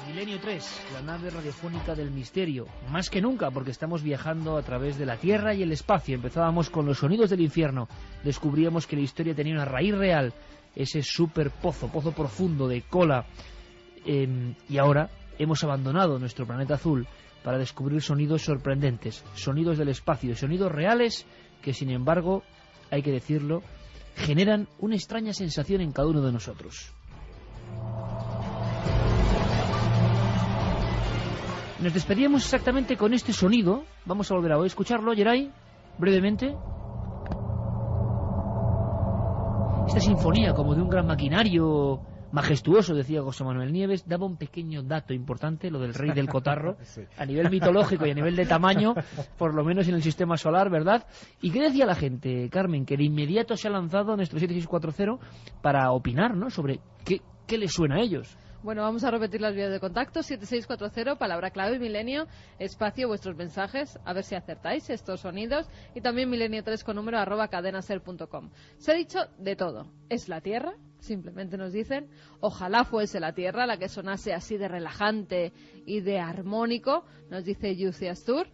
Milenio 3, la nave radiofónica del misterio. Más que nunca, porque estamos viajando a través de la Tierra y el espacio. Empezábamos con los sonidos del infierno. Descubríamos que la historia tenía una raíz real. Ese super pozo profundo de cola. Y ahora hemos abandonado nuestro planeta azul para descubrir sonidos sorprendentes. Sonidos del espacio. Sonidos reales que, sin embargo, hay que decirlo, generan una extraña sensación en cada uno de nosotros. Nos despedíamos exactamente con este sonido. Vamos a volver a escucharlo, Geray, brevemente. Esta sinfonía, como de un gran maquinario majestuoso, decía José Manuel Nieves, daba un pequeño dato importante, lo del rey del cotarro, sí, a nivel mitológico y a nivel de tamaño, por lo menos en el sistema solar, ¿verdad? ¿Y qué decía la gente, Carmen? Que de inmediato se ha lanzado a nuestro 7640 para opinar, ¿no?, sobre qué les suena a ellos. Bueno, vamos a repetir las vías de contacto. 7640, palabra clave, Milenio, espacio, vuestros mensajes, a ver si acertáis estos sonidos. Y también milenio3 con número @cadenaser.com. Se ha dicho de todo. ¿Es la Tierra? Simplemente nos dicen. Ojalá fuese la Tierra la que sonase así de relajante y de armónico, nos dice Yuci Astur.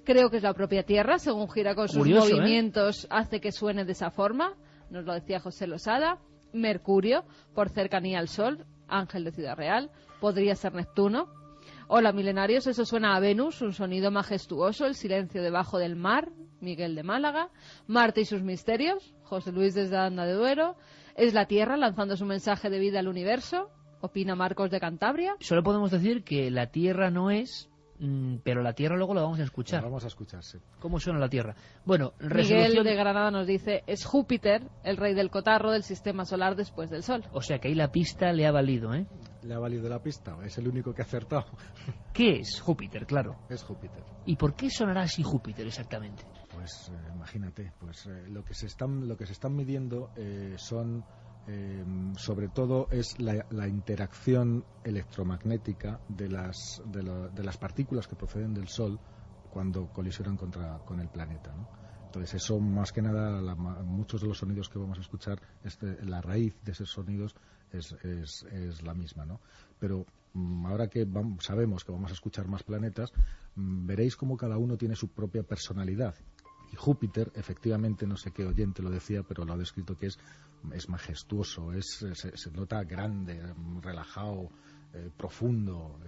Creo que es la propia Tierra, según gira con sus movimientos, hace que suene de esa forma. Nos lo decía José Losada. Mercurio, por cercanía al Sol. Ángel de Ciudad Real, podría ser Neptuno. Hola milenarios, eso suena a Venus, un sonido majestuoso, el silencio debajo del mar, Miguel de Málaga. Marte y sus misterios, José Luis desde Anda de Duero. Es la Tierra lanzando su mensaje de vida al universo, opina Marcos de Cantabria. Solo podemos decir que la Tierra no es, pero la Tierra luego la vamos a escuchar. La vamos a escuchar, sí. ¿Cómo suena la Tierra? Bueno, Miguel de Granada nos dice, es Júpiter, el rey del cotarro del sistema solar después del Sol. O sea que ahí la pista le ha valido, ¿eh? Le ha valido la pista, es el único que ha acertado. ¿Qué es Júpiter, claro? Es Júpiter. ¿Y por qué sonará así Júpiter exactamente? Pues imagínate, pues lo que se están midiendo son... sobre todo es la interacción electromagnética de las partículas que proceden del Sol cuando colisionan con el planeta, ¿no? Entonces eso, más que nada, muchos de los sonidos que vamos a escuchar, la raíz de esos sonidos es la misma, ¿no? Pero ahora que sabemos que vamos a escuchar más planetas, veréis cómo cada uno tiene su propia personalidad. Y Júpiter, efectivamente, no sé qué oyente lo decía, pero lo ha descrito que es majestuoso, se nota grande, relajado, profundo.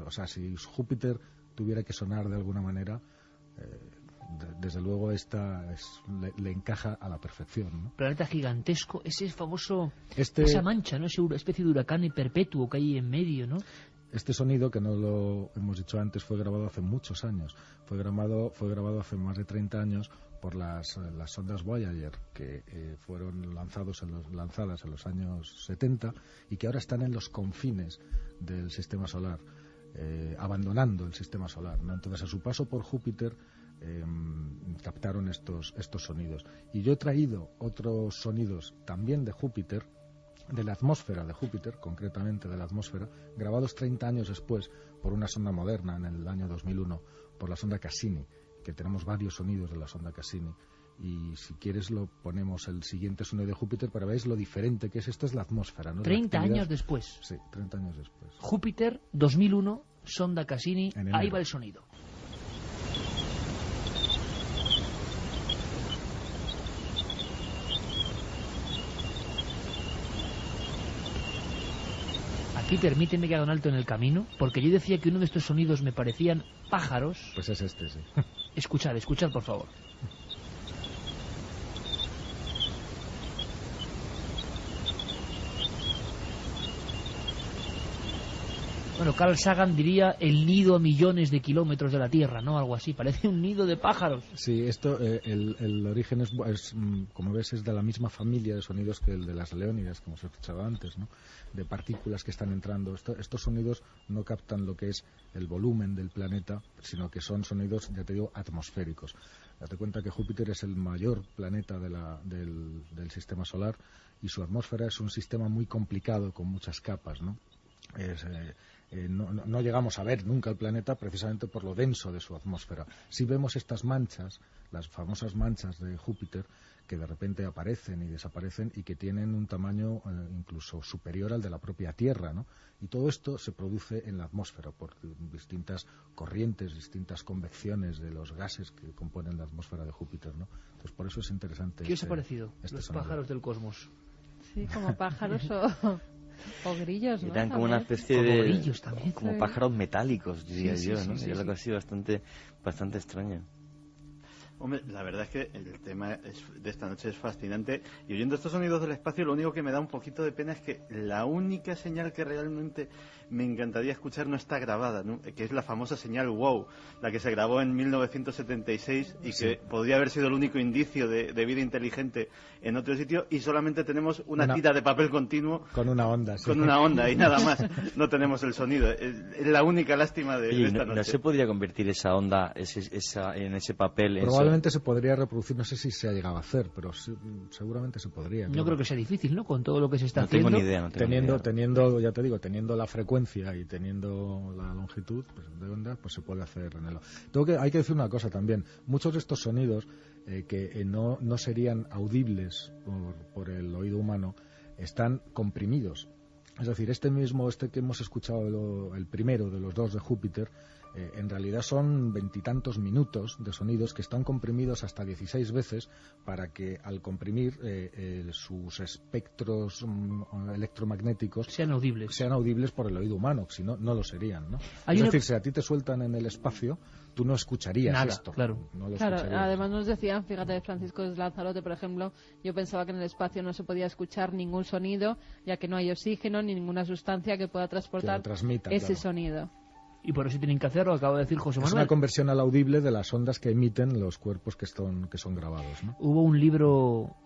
O sea, si Júpiter tuviera que sonar de alguna manera, desde luego le encaja a la perfección, ¿no? Planeta gigantesco, ese famoso, esa mancha, ¿no? Esa especie de huracán perpetuo que hay en medio, ¿no? Este sonido, que no lo hemos dicho antes, fue grabado hace muchos años. Fue grabado hace más de 30 años por las sondas Voyager, que fueron lanzadas en los años 70 y que ahora están en los confines del sistema solar, abandonando el sistema solar, ¿no? Entonces, a su paso por Júpiter, captaron estos sonidos. Y yo he traído otros sonidos también de Júpiter, de la atmósfera de Júpiter, concretamente de la atmósfera, grabados 30 años después por una sonda moderna en el año 2001, por la sonda Cassini, que tenemos varios sonidos de la sonda Cassini. Y si quieres lo ponemos el siguiente sonido de Júpiter para ver lo diferente que es. Esta es la atmósfera, ¿no? 30 años después. Sí, 30 años después. Júpiter 2001, sonda Cassini, ahí va el sonido. Aquí permíteme que haga un alto en el camino, porque yo decía que uno de estos sonidos me parecían pájaros. Pues es este, sí. Escuchad, por favor. Bueno, Carl Sagan diría el nido a millones de kilómetros de la Tierra, ¿no? Algo así, parece un nido de pájaros. Sí, esto, el origen es, como ves, es de la misma familia de sonidos que el de las leónidas, como os he escuchado antes, ¿no? De partículas que están entrando. Estos sonidos no captan lo que es el volumen del planeta, sino que son sonidos, ya te digo, atmosféricos. Date cuenta que Júpiter es el mayor planeta del sistema solar y su atmósfera es un sistema muy complicado con muchas capas, ¿no? no llegamos a ver nunca el planeta precisamente por lo denso de su atmósfera. Si vemos estas manchas, las famosas manchas de Júpiter, que de repente aparecen y desaparecen y que tienen un tamaño incluso superior al de la propia Tierra, ¿no? Y todo esto se produce en la atmósfera por distintas corrientes, distintas convecciones de los gases que componen la atmósfera de Júpiter, ¿no? Entonces, por eso es interesante. ¿Qué os ha parecido los sonido. pájaros del cosmos? Sí, como pájaros o grillos, ¿no? Eran como una especie Como de... grillos también. Como pájaros metálicos, diría Sí, yo, sí, ¿no? sí, Era sí. algo así bastante extraño. Hombre, la verdad es que el tema de esta noche es fascinante, y oyendo estos sonidos del espacio lo único que me da un poquito de pena es que la única señal que realmente me encantaría escuchar no está grabada, ¿no? Que es la famosa señal WOW, la que se grabó en 1976 y Sí. que podría haber sido el único indicio de vida inteligente en otro sitio, y solamente tenemos una tira de papel continuo Con una onda, sí. con una onda y nada más, no tenemos el sonido. Es la única lástima de Oye, esta noche. ¿no se podría convertir esa onda en ese papel? Probablemente se podría reproducir, no sé si se ha llegado a hacer, pero sí, seguramente se podría. No creo que sea difícil, ¿no? Con todo lo que se está No haciendo. tengo ni idea. Teniendo, ya te digo, teniendo la frecuencia y teniendo la longitud pues, de onda, pues se puede hacer en el... Hay que decir una cosa también. Muchos de estos sonidos que no serían audibles por el oído humano están comprimidos. Es decir, este que hemos escuchado, el primero de los dos de Júpiter, en realidad son 20 y tantos minutos de sonidos que están comprimidos hasta 16 veces para que al comprimir sus espectros electromagnéticos Sean audibles por el oído humano, si no, no lo serían, ¿no? Hay Es una- decir, si a ti te sueltan en el espacio, tú no escucharías Nada, esto. claro. No lo Claro, escucharías. además nos decían, fíjate, Francisco de Lanzarote, por ejemplo, yo pensaba que en el espacio no se podía escuchar ningún sonido, ya que no hay oxígeno ni ninguna sustancia que pueda Que transportar lo transmita, ese claro. sonido. Y por eso tienen que hacerlo, acaba de decir José Es Manuel. una conversión al audible de las ondas que emiten los cuerpos que son grabados, ¿no? Hubo un libro,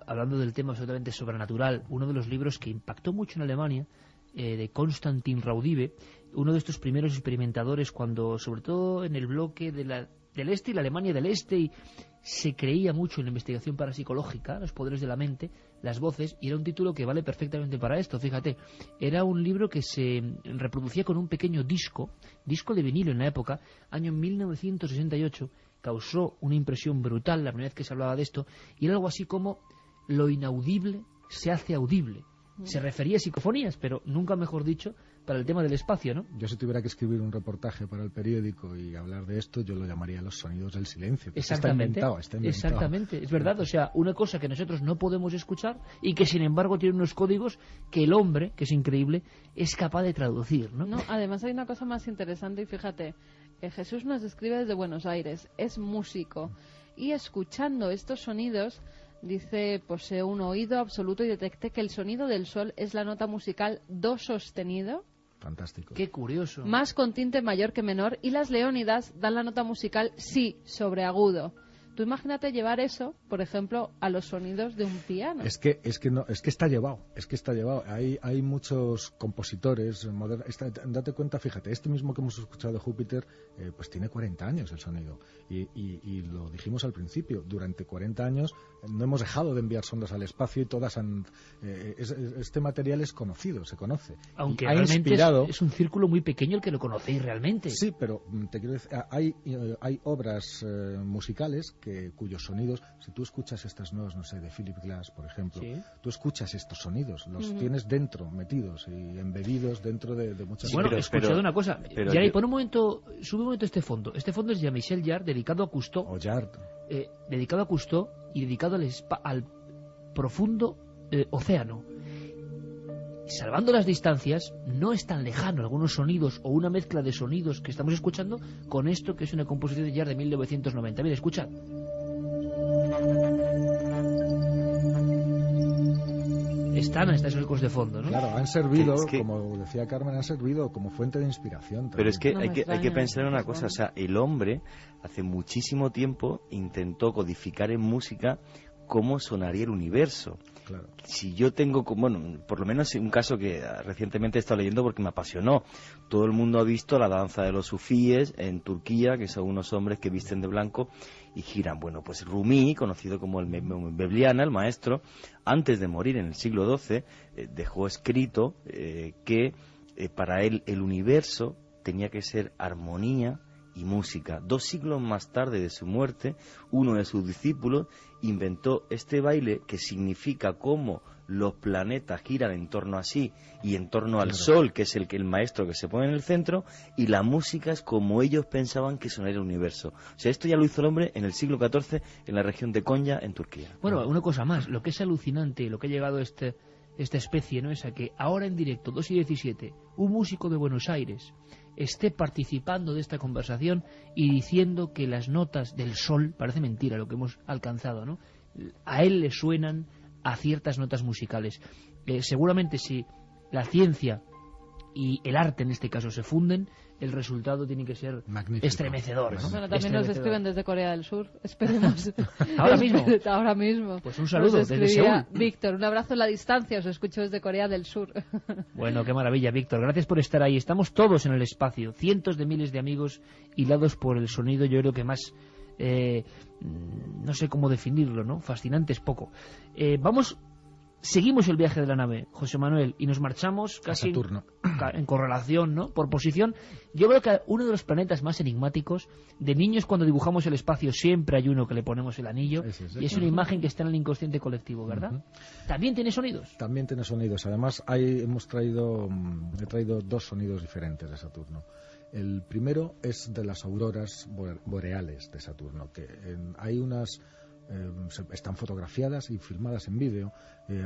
hablando del tema absolutamente sobrenatural, uno de los libros que impactó mucho en Alemania, de Konstantin Raudive, uno de estos primeros experimentadores cuando, sobre todo en el bloque del este y la Alemania del este, y se creía mucho en la investigación parapsicológica, los poderes de la mente, las voces, y era un título que vale perfectamente para esto, fíjate. Era un libro que se reproducía con un pequeño disco de vinilo en la época, año 1968, causó una impresión brutal la primera vez que se hablaba de esto, y era algo así como lo inaudible se hace audible. Se refería a psicofonías, pero nunca mejor dicho, para el tema del espacio, ¿no? Yo si tuviera que escribir un reportaje para el periódico y hablar de esto, yo lo llamaría los sonidos del silencio. Exactamente, Está inventado. exactamente, es verdad, o sea, una cosa que nosotros no podemos escuchar y que sin embargo tiene unos códigos que el hombre, que es increíble, es capaz de traducir, ¿no? No, además hay una cosa más interesante y fíjate, Jesús nos escribe desde Buenos Aires, es músico y escuchando estos sonidos dice, posee un oído absoluto y detecté que el sonido del sol es la nota musical do sostenido, Fantástico. Qué curioso. más con tinte mayor que menor, y las leónidas dan la nota musical si sobre agudo. Tú imagínate llevar eso, por ejemplo, a los sonidos de un piano. Es que está llevado. Hay muchos compositores modernos. Date cuenta, fíjate, este mismo que hemos escuchado de Júpiter, pues tiene 40 años el sonido. Y lo dijimos al principio, durante 40 años no hemos dejado de enviar sondas al espacio y todas han... este material es conocido, se conoce. Aunque Y ha realmente inspirado... es un círculo muy pequeño el que lo conocéis realmente. Sí, pero te quiero decir, hay obras musicales cuyos sonidos, si tú escuchas estas nuevas, no sé, de Philip Glass, por ejemplo, Sí. tú escuchas estos sonidos, los tienes dentro, metidos y embebidos dentro de muchas... Sí, bueno, he escuchado una cosa. pero Yari, yo- sube un momento este fondo. Este fondo es de Michel Jarre, dedicado a Cousteau. O Yard. Dedicado a Cousteau y dedicado al profundo océano. Salvando las distancias, no es tan lejano algunos sonidos o una mezcla de sonidos que estamos escuchando con esto que es una composición de Jarre de 1990. Mira, escucha. Están esos ecos de fondo, ¿no? Claro, han servido, Es que- como decía Carmen, han servido como fuente de inspiración. Pero es que, No hay me que extraña, pensar en no me una cosa, o extraña. sea, el hombre hace muchísimo tiempo intentó codificar en música cómo sonaría el universo. Claro. Si yo tengo, bueno, por lo menos un caso que recientemente he estado leyendo porque me apasionó. Todo el mundo ha visto la danza de los sufíes en Turquía, que son unos hombres que visten de blanco y giran. Bueno, pues Rumi, conocido como el Mevliana, el maestro, antes de morir en el siglo XII, dejó escrito que para él el universo tenía que ser armonía y música. 2 siglos más tarde de su muerte, uno de sus discípulos inventó este baile que significa cómo los planetas giran en torno a sí y en torno al Sol, que es el maestro que se pone en el centro, y la música es como ellos pensaban que sonaría el universo. O sea, esto ya lo hizo el hombre en el siglo XIV en la región de Konya, en Turquía. Bueno, una cosa más, lo que es alucinante, lo que ha llegado esta especie, ¿no?, es a que ahora en directo, 2:17, un músico de Buenos Aires esté participando de esta conversación y diciendo que las notas del Sol, parece mentira lo que hemos alcanzado, ¿no?, a él le suenan a ciertas notas musicales. Seguramente si la ciencia y el arte en este caso se funden, el resultado tiene que ser magnífico, estremecedor, ¿no? Bueno, también nos escriben desde Corea del Sur, esperemos. ¿Ahora mismo? Ahora mismo. Pues un saludo nos desde Seúl. Víctor, un abrazo en la distancia, os escucho desde Corea del Sur. Bueno, qué maravilla, Víctor, gracias por estar ahí. Estamos todos en el espacio, cientos de miles de amigos hilados por el sonido, yo creo que más... no sé cómo definirlo, ¿no? Fascinante es poco. Seguimos el viaje de la nave, José Manuel, y nos marchamos casi en correlación, ¿no?, por posición. Yo creo que uno de los planetas más enigmáticos, de niños cuando dibujamos el espacio siempre hay uno que le ponemos el anillo, y es una imagen que está en el inconsciente colectivo, ¿verdad? ¿También tiene sonidos? También tiene sonidos. Además, he traído 2 sonidos diferentes de Saturno. El primero es de las auroras boreales de Saturno, que hay unas... están fotografiadas y filmadas en vídeo.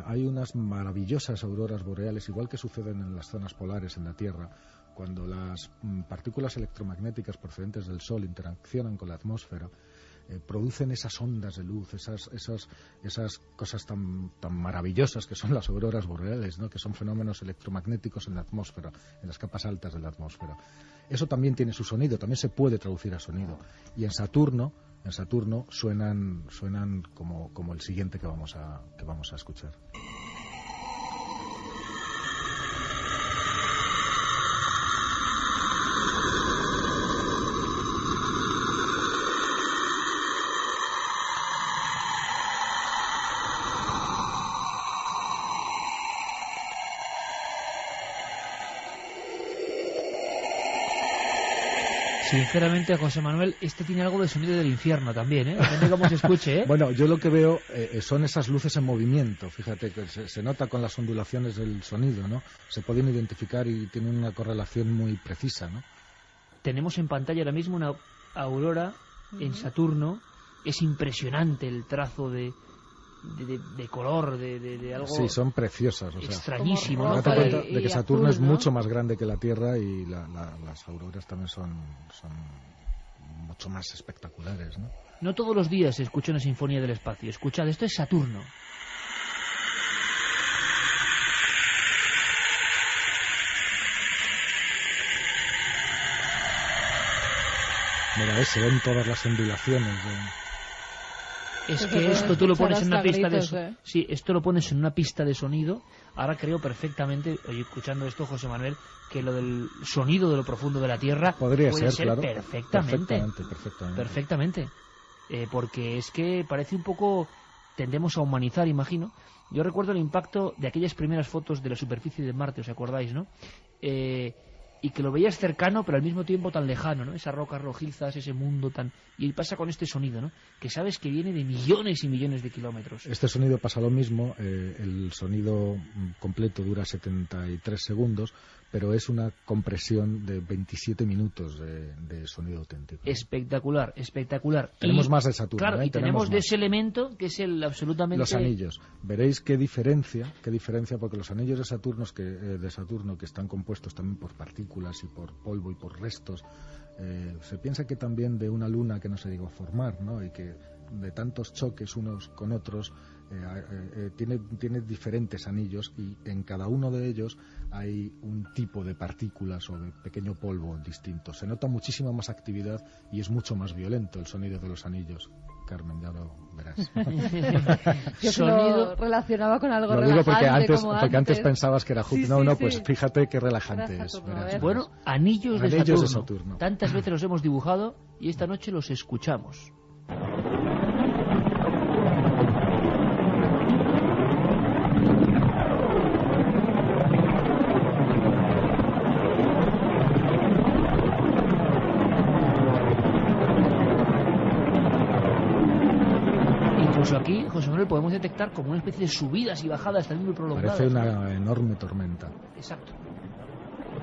Hay unas maravillosas auroras boreales, igual que suceden en las zonas polares en la Tierra, cuando las partículas electromagnéticas procedentes del Sol interaccionan con la atmósfera, producen esas ondas de luz, esas cosas tan maravillosas que son las auroras boreales, ¿no?, que son fenómenos electromagnéticos en la atmósfera, en las capas altas de la atmósfera. Eso también tiene su sonido, también se puede traducir a sonido. Y en Saturno suenan como el siguiente que vamos a escuchar. Sinceramente, José Manuel, este tiene algo de sonido del infierno también, ¿eh? Depende de cómo se escuche, ¿eh? Bueno, yo lo que veo son esas luces en movimiento. Fíjate que se nota con las ondulaciones del sonido, ¿no? Se pueden identificar y tienen una correlación muy precisa, ¿no? Tenemos en pantalla ahora mismo una aurora en Saturno. Es impresionante el trazo de color, de algo... Sí, son preciosas. O sea, extrañísimo, ¿no? Date cuenta de que Saturno azul, es ¿no?, mucho más grande que la Tierra, y las auroras también son mucho más espectaculares, ¿no? No todos los días se escucha una sinfonía del espacio. Escuchad, esto es Saturno. Mira, se ven todas las ondulaciones. Es que esto tú lo pones en una pista de gritos, sí, esto lo pones en una pista de sonido. Ahora creo perfectamente, oye, escuchando esto, José Manuel, que lo del sonido de lo profundo de la Tierra podría puede ser, claro, perfectamente. Porque es que parece un poco, tendemos a humanizar, imagino. Yo recuerdo el impacto de aquellas primeras fotos de la superficie de Marte, ¿os acordáis, no? Y que lo veías cercano, pero al mismo tiempo tan lejano, ¿no? Esas rocas rojizas, ese mundo tan... Y pasa con este sonido, ¿no? Que sabes que viene de millones y millones de kilómetros. Este sonido pasa lo mismo. El sonido completo dura 73 segundos, pero es una compresión de 27 minutos de sonido auténtico. Espectacular. Tenemos más de Saturno. Claro, y tenemos de ese elemento que es el absolutamente... Los anillos. Veréis qué diferencia, porque los anillos de Saturno que están compuestos también por partículas y por polvo y por restos, se piensa que también de una luna que no se llegó a formar, ¿no? Y que de tantos choques unos con otros tiene diferentes anillos, y en cada uno de ellos hay un tipo de partículas o de pequeño polvo distinto. Se nota muchísima más actividad y es mucho más violento el sonido de los anillos. Carmen, ya lo verás. Yo sonido relacionaba con algo relajante. Lo digo porque antes antes pensabas que era Júpiter. Sí, pues fíjate qué relajante es. Verás. Bueno, anillos de Saturno. Tantas veces los hemos dibujado y esta noche los escuchamos. Incluso aquí, José Manuel, podemos detectar como una especie de subidas y bajadas también muy prolongadas. Parece una enorme tormenta. Exacto.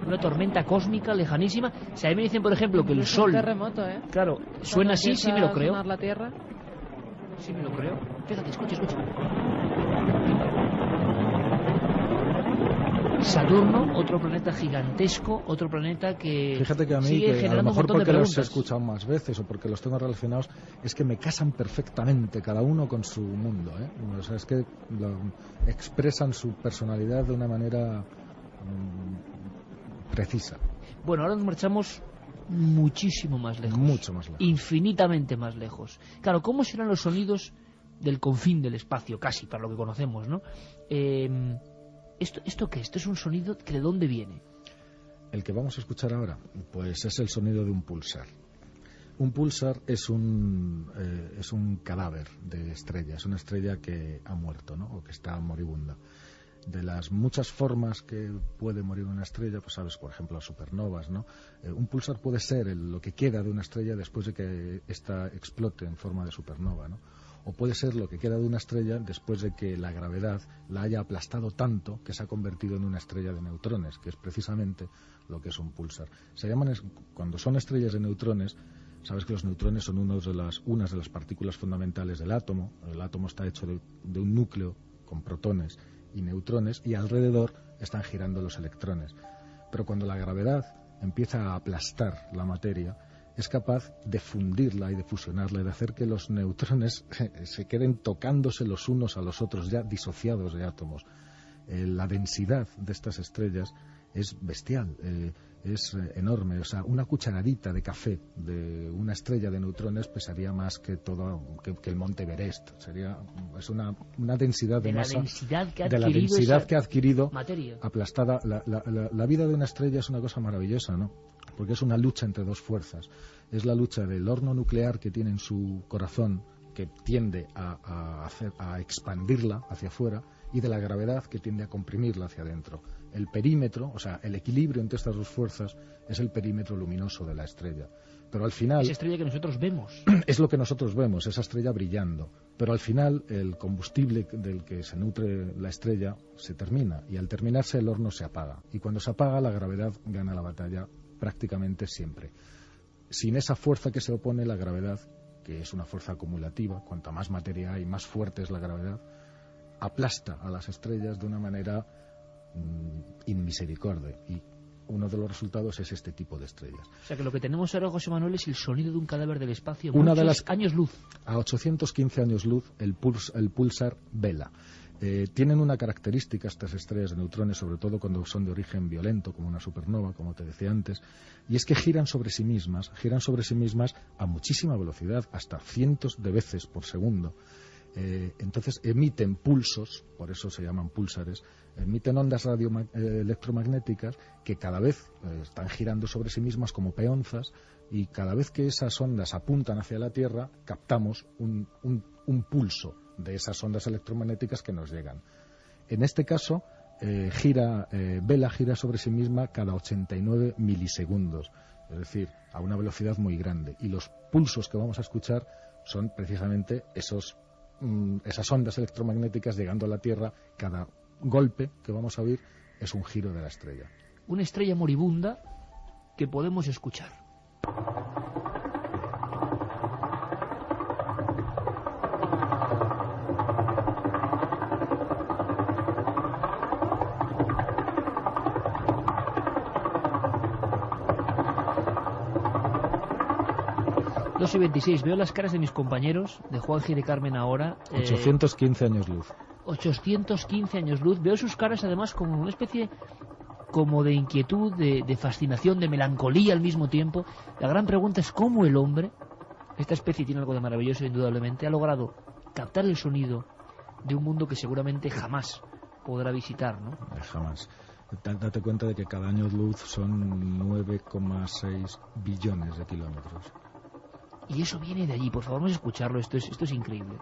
Una tormenta cósmica lejanísima. Si a mí me dicen, por ejemplo, que el Es sol... un terremoto, ¿eh? Claro, suena así, sí me lo creo. Sonar la tierra. Sí me lo creo. Fíjate, escucha. Saturno, otro planeta gigantesco, otro planeta que Fíjate que a mí, sigue que a lo generando un mejor montón de porque los he preguntas. escuchado más veces o porque los tengo relacionados, es que me casan perfectamente, cada uno con su mundo, ¿eh? O sea, es que expresan su personalidad de una manera precisa. Bueno, ahora nos marchamos muchísimo más lejos. Mucho más lejos. Infinitamente más lejos. Claro, ¿cómo serán los sonidos del confín del espacio? Casi, para lo que conocemos, ¿no? ¿Esto qué? ¿Esto es un sonido que de dónde viene? El que vamos a escuchar ahora, pues es el sonido de un pulsar. Un pulsar es un cadáver de estrella, es una estrella que ha muerto, ¿no? O que está moribunda. De las muchas formas que puede morir una estrella, pues sabes, por ejemplo, las supernovas, ¿no? Un pulsar puede ser lo que queda de una estrella después de que ésta explote en forma de supernova, ¿no? O puede ser lo que queda de una estrella después de que la gravedad la haya aplastado tanto que se ha convertido en una estrella de neutrones, que es precisamente lo que es un pulsar. Cuando son estrellas de neutrones, sabes que los neutrones son unas de las partículas fundamentales del átomo. El átomo está hecho de un núcleo con protones y neutrones, y alrededor están girando los electrones. Pero cuando la gravedad empieza a aplastar la materia, es capaz de fundirla y de fusionarla y de hacer que los neutrones se queden tocándose los unos a los otros, ya disociados de átomos. La densidad de estas estrellas es bestial, es enorme. O sea, una cucharadita de café de una estrella de neutrones pesaría más que el monte Everest. Es una densidad de masa, de la densidad que ha adquirido materia aplastada. La vida de una estrella es una cosa maravillosa, ¿no? Porque es una lucha entre dos fuerzas. Es la lucha del horno nuclear que tiene en su corazón, que tiende a expandirla hacia afuera, y de la gravedad que tiende a comprimirla hacia adentro. El perímetro, o sea, el equilibrio entre estas dos fuerzas es el perímetro luminoso de la estrella. Pero al final... Esa estrella que nosotros vemos. Es lo que nosotros vemos, esa estrella brillando. Pero al final el combustible del que se nutre la estrella se termina, y al terminarse el horno se apaga. Y cuando se apaga, la gravedad gana la batalla prácticamente siempre. Sin esa fuerza que se opone, la gravedad, que es una fuerza acumulativa, cuanta más materia hay, más fuerte es la gravedad, aplasta a las estrellas de una manera inmisericordia, y uno de los resultados es este tipo de estrellas. O sea que lo que tenemos ahora, José Manuel, es el sonido de un cadáver del espacio años luz. A 815 años luz, el pulsar Vela. Tienen una característica estas estrellas de neutrones, sobre todo cuando son de origen violento, como una supernova, como te decía antes, y es que giran sobre sí mismas a muchísima velocidad, hasta cientos de veces por segundo. Entonces emiten pulsos, por eso se llaman púlsares, emiten ondas electromagnéticas que cada vez están girando sobre sí mismas como peonzas, y cada vez que esas ondas apuntan hacia la Tierra, captamos un pulso de esas ondas electromagnéticas que nos llegan. En este caso, Vela gira sobre sí misma cada 89 milisegundos, es decir, a una velocidad muy grande, y los pulsos que vamos a escuchar son precisamente esas ondas electromagnéticas llegando a la Tierra. Cada golpe que vamos a oír es un giro de la estrella. Una estrella moribunda que podemos escuchar. Y 26, veo las caras de mis compañeros, de Juanji y de Carmen ahora. 815 años luz. 815 años luz. Veo sus caras además como una especie como de inquietud, de fascinación, de melancolía al mismo tiempo. La gran pregunta es cómo el hombre, esta especie tiene algo de maravilloso indudablemente, ha logrado captar el sonido de un mundo que seguramente jamás podrá visitar, ¿no? Jamás. Date cuenta de que cada año luz son 9,6 billones de kilómetros. Y eso viene de allí, por favor, vamos a escucharlo, esto es increíble.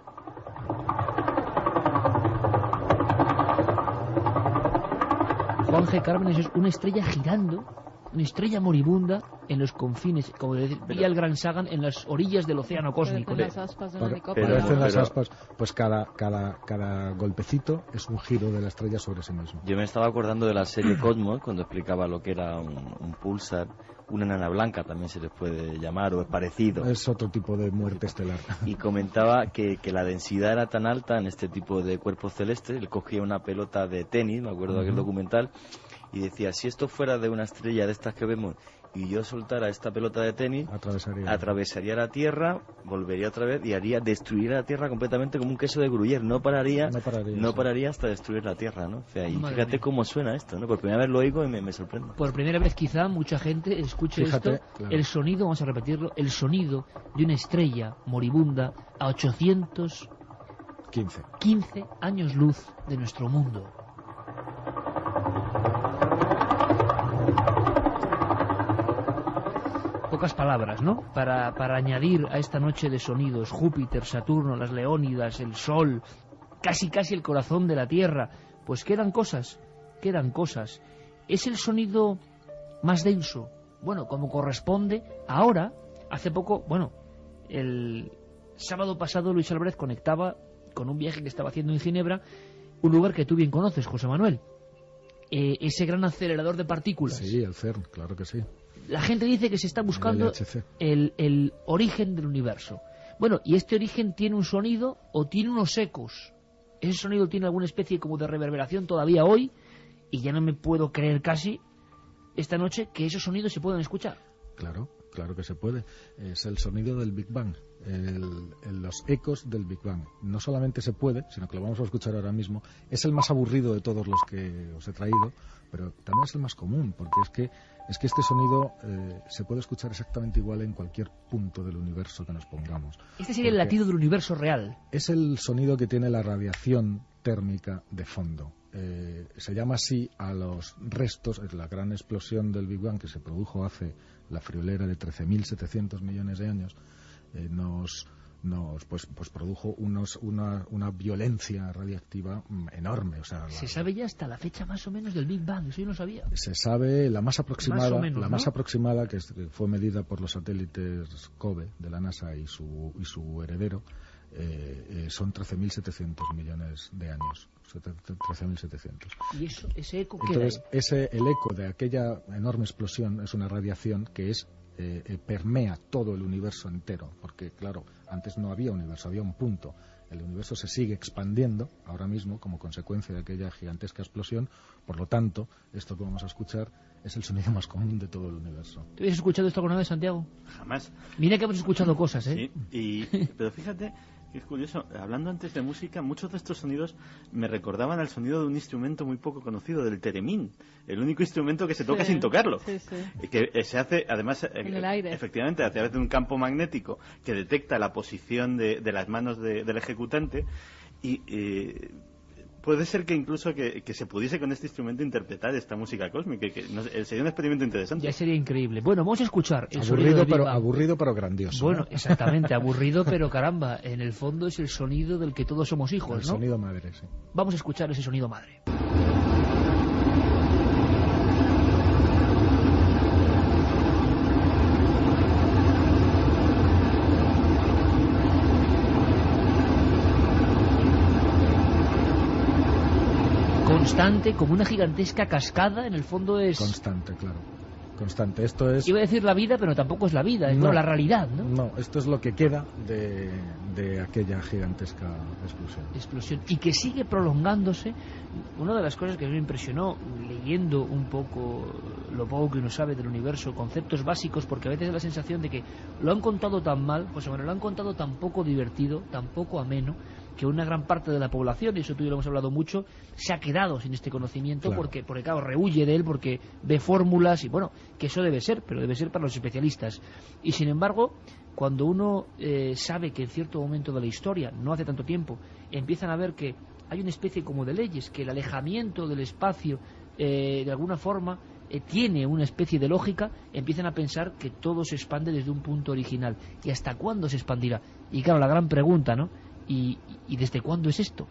Juan G. Carmen es una estrella girando, una estrella moribunda, en los confines, como decía el gran Sagan, en las orillas del océano cósmico. Parecen las aspas de un Parecen helicóptero. las aspas, pues cada golpecito es un giro de la estrella sobre sí mismo. Yo me estaba acordando de la serie Cosmos, cuando explicaba lo que era un pulsar, una enana blanca también se les puede llamar, o es parecido. Es otro tipo de muerte estelar. Y comentaba que la densidad era tan alta en este tipo de cuerpos celestes. Él cogía una pelota de tenis, me acuerdo de aquel documental, y decía, si esto fuera de una estrella de estas que vemos y yo soltara esta pelota de tenis, atravesaría la Tierra, volvería otra vez y destruiría la Tierra completamente como un queso de Gruyère. No pararía hasta destruir la Tierra, ¿no? O sea, y fíjate cómo suena esto, ¿no? Por primera vez lo oigo y me sorprende. Por primera vez quizá mucha gente escuche esto, claro. El sonido, vamos a repetirlo, el sonido de una estrella moribunda a 815 años luz de nuestro mundo. Pocas palabras, ¿no? Para añadir a esta noche de sonidos, Júpiter, Saturno, las Leónidas, el Sol, casi el corazón de la Tierra, pues quedan cosas. Es el sonido más denso, bueno, como corresponde ahora, hace poco, bueno, el sábado pasado Luis Álvarez conectaba con un viaje que estaba haciendo en Ginebra, un lugar que tú bien conoces, José Manuel, ese gran acelerador de partículas. Sí, el CERN, claro que sí. La gente dice que se está buscando el origen del universo. Bueno, y este origen tiene un sonido o tiene unos ecos. Ese sonido tiene alguna especie como de reverberación todavía hoy, y ya no me puedo creer casi esta noche que esos sonidos se pueden escuchar. Claro que se puede. Es el sonido del Big Bang, los ecos del Big Bang. No solamente se puede, sino que lo vamos a escuchar ahora mismo. Es el más aburrido de todos los que os he traído, pero también es el más común, porque es que este sonido se puede escuchar exactamente igual en cualquier punto del universo que nos pongamos. Este sería el latido del universo real. Es el sonido que tiene la radiación térmica de fondo. Se llama así a los restos, la gran explosión del Big Bang que se produjo hace la friolera de 13.700 millones de años, nos produjo una violencia radiactiva enorme. O sea, se sabe ya hasta la fecha más o menos del Big Bang, eso yo no sabía. Se sabe la más aproximada, más aproximada que fue medida por los satélites COBE de la NASA y su heredero, son 13.700 millones de años. 13.700. ¿Y ese eco qué Entonces, el eco de aquella enorme explosión es una radiación que permea todo el universo entero, porque claro, antes no había universo, había un punto. El universo se sigue expandiendo ahora mismo como consecuencia de aquella gigantesca explosión, por lo tanto, esto que vamos a escuchar es el sonido más común de todo el universo. ¿Te habías escuchado esto alguna vez, Santiago? Jamás. Mira que hemos escuchado cosas, ¿eh? Sí, pero fíjate que es curioso, hablando antes de música, muchos de estos sonidos me recordaban al sonido de un instrumento muy poco conocido, del teremín, el único instrumento que se toca sin tocarlo. Sí, sí. Que se hace, además, en el aire. Efectivamente, a través de un campo magnético que detecta la posición de las manos del ejecutante y puede ser que incluso que se pudiese con este instrumento interpretar esta música cósmica, sería un experimento interesante. Ya sería increíble. Bueno, vamos a escuchar el aburrido pero grandioso. Bueno, exactamente, aburrido pero caramba, en el fondo es el sonido del que todos somos hijos, ¿no? El sonido madre, sí. Vamos a escuchar ese sonido madre. Constante, como una gigantesca cascada, en el fondo es... Constante, claro. Constante. Esto es... Iba a decir la vida, pero tampoco es la vida, es la realidad, ¿no? No, esto es lo que queda de aquella gigantesca explosión. Y que sigue prolongándose. Una de las cosas que me impresionó, leyendo un poco lo poco que uno sabe del universo, conceptos básicos, porque a veces da la sensación de que lo han contado tan mal, José Manuel, lo han contado tan poco divertido, tan poco ameno, que una gran parte de la población, y eso tú y yo lo hemos hablado mucho, se ha quedado sin este conocimiento, claro. porque claro, rehuye de él, porque ve fórmulas, y bueno, que eso debe ser, pero debe ser para los especialistas. Y sin embargo, cuando uno sabe que en cierto momento de la historia, no hace tanto tiempo, empiezan a ver que hay una especie como de leyes, que el alejamiento del espacio, de alguna forma, tiene una especie de lógica, empiezan a pensar que todo se expande desde un punto original. ¿Y hasta cuándo se expandirá? Y claro, la gran pregunta, ¿no? ¿Y desde cuándo es esto?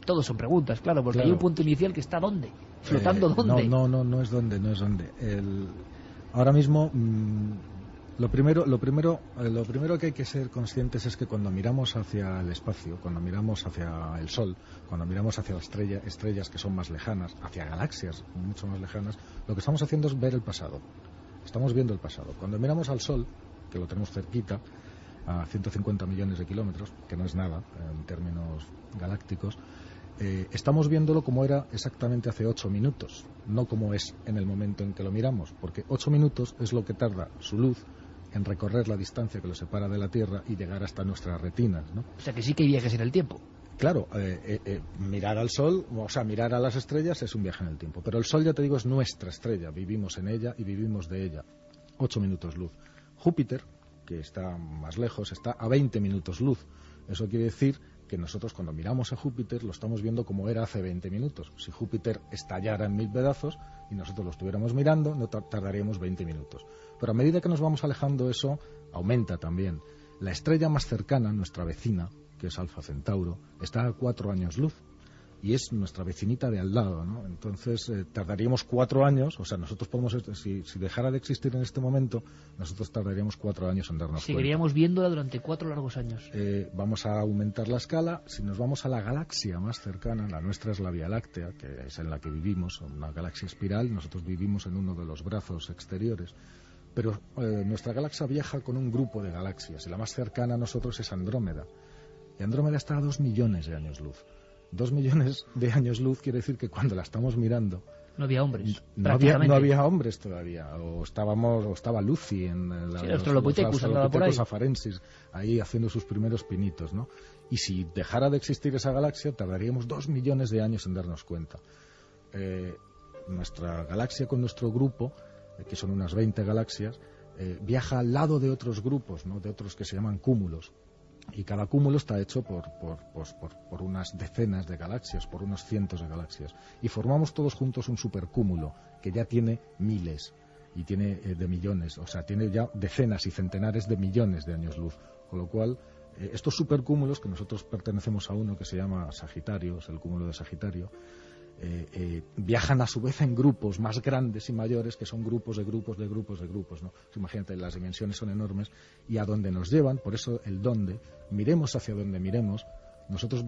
Todos son preguntas, claro, porque hay un punto inicial que está ¿dónde? ¿Flotando dónde? No es dónde. Ahora mismo, lo primero que hay que ser conscientes es que cuando miramos hacia el espacio, cuando miramos hacia el Sol, cuando miramos hacia las estrellas que son más lejanas, hacia galaxias mucho más lejanas, lo que estamos haciendo es ver el pasado. Estamos viendo el pasado. Cuando miramos al Sol, que lo tenemos cerquita, a 150 millones de kilómetros, que no es nada en términos galácticos, estamos viéndolo como era exactamente hace 8 minutos, no como es en el momento en que lo miramos, porque 8 minutos es lo que tarda su luz en recorrer la distancia que lo separa de la Tierra y llegar hasta nuestras retinas, ¿no? O sea que sí que hay viajes en el tiempo. Claro, mirar al Sol, o sea, mirar a las estrellas es un viaje en el tiempo, pero el Sol, ya te digo, es nuestra estrella, vivimos en ella y vivimos de ella. 8 minutos luz. Júpiter, que está más lejos, está a 20 minutos luz. Eso quiere decir que nosotros cuando miramos a Júpiter lo estamos viendo como era hace 20 minutos. Si Júpiter estallara en 1000 pedazos y nosotros lo estuviéramos mirando, no tardaríamos 20 minutos. Pero a medida que nos vamos alejando, eso aumenta también. La estrella más cercana, nuestra vecina, que es Alfa Centauro, está a 4 años luz. Y es nuestra vecinita de al lado, ¿no? Entonces tardaríamos 4 años, o sea, nosotros podemos, si dejara de existir en este momento, nosotros tardaríamos 4 años en darnos cuenta. Seguiríamos viéndola durante 4 largos años. Vamos a aumentar la escala. Si nos vamos a la galaxia más cercana, la nuestra es la Vía Láctea, que es en la que vivimos, una galaxia espiral, nosotros vivimos en uno de los brazos exteriores. Pero nuestra galaxia viaja con un grupo de galaxias, y la más cercana a nosotros es Andrómeda. Y Andrómeda está a 2 millones de años luz. 2 millones de años luz quiere decir que cuando la estamos mirando no había hombres. No había hombres todavía. O estaba Lucy en los Australopithecus afarensis, ahí haciendo sus primeros pinitos, ¿no? Y si dejara de existir esa galaxia, tardaríamos 2 millones de años en darnos cuenta. Nuestra galaxia con nuestro grupo, que son unas 20 galaxias, viaja al lado de otros grupos, ¿no? De otros que se llaman cúmulos. Y cada cúmulo está hecho por unas decenas de galaxias, por unos cientos de galaxias. Y formamos todos juntos un supercúmulo que ya tiene miles y tiene de millones, o sea, tiene ya decenas y centenares de millones de años luz. Con lo cual, estos supercúmulos, que nosotros pertenecemos a uno que se llama Sagitario, es el cúmulo de Sagitario, viajan a su vez en grupos más grandes y mayores, que son grupos de grupos de grupos de grupos, ¿no? Imagínate, las dimensiones son enormes, y a donde nos llevan, por eso el dónde, miremos hacia donde miremos, nosotros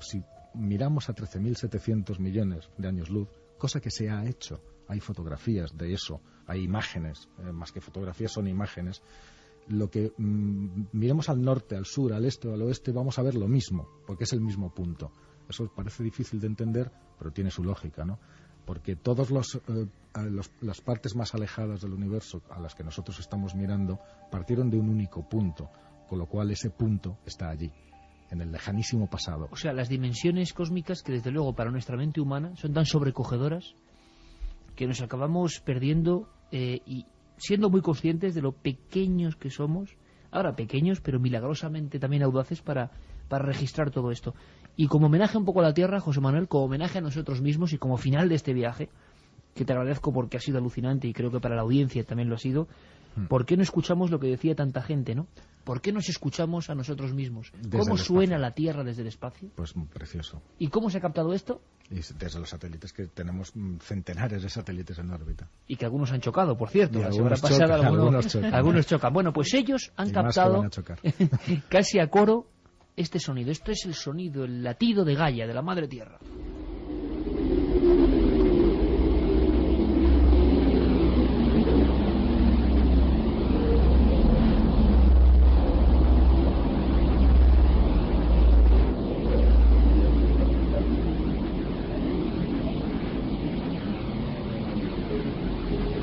si miramos a 13.700 millones de años luz, cosa que se ha hecho, hay fotografías de eso, hay imágenes, más que fotografías son imágenes, lo que miremos al norte, al sur, al este o al oeste, vamos a ver lo mismo, porque es el mismo punto. Eso parece difícil de entender, pero tiene su lógica, ¿no? Porque todas las partes más alejadas del universo a las que nosotros estamos mirando partieron de un único punto, con lo cual ese punto está allí, en el lejanísimo pasado. O sea, las dimensiones cósmicas, que desde luego para nuestra mente humana son tan sobrecogedoras que nos acabamos perdiendo y siendo muy conscientes de lo pequeños que somos, ahora pequeños, pero milagrosamente también audaces para registrar todo esto. Y como homenaje un poco a la Tierra, José Manuel, como homenaje a nosotros mismos y como final de este viaje, que te agradezco porque ha sido alucinante y creo que para la audiencia también lo ha sido, ¿por qué no escuchamos lo que decía tanta gente, no? ¿Por qué nos escuchamos a nosotros mismos? ¿Cómo suena la Tierra desde el espacio? Pues precioso. ¿Y cómo se ha captado esto? Y desde los satélites, que tenemos centenares de satélites en órbita. Y que algunos han chocado, por cierto. Y la semana pasada algunos chocan. Bueno, pues ellos han captado casi a coro este sonido. Esto es el sonido, el latido de Gaia, de la Madre Tierra.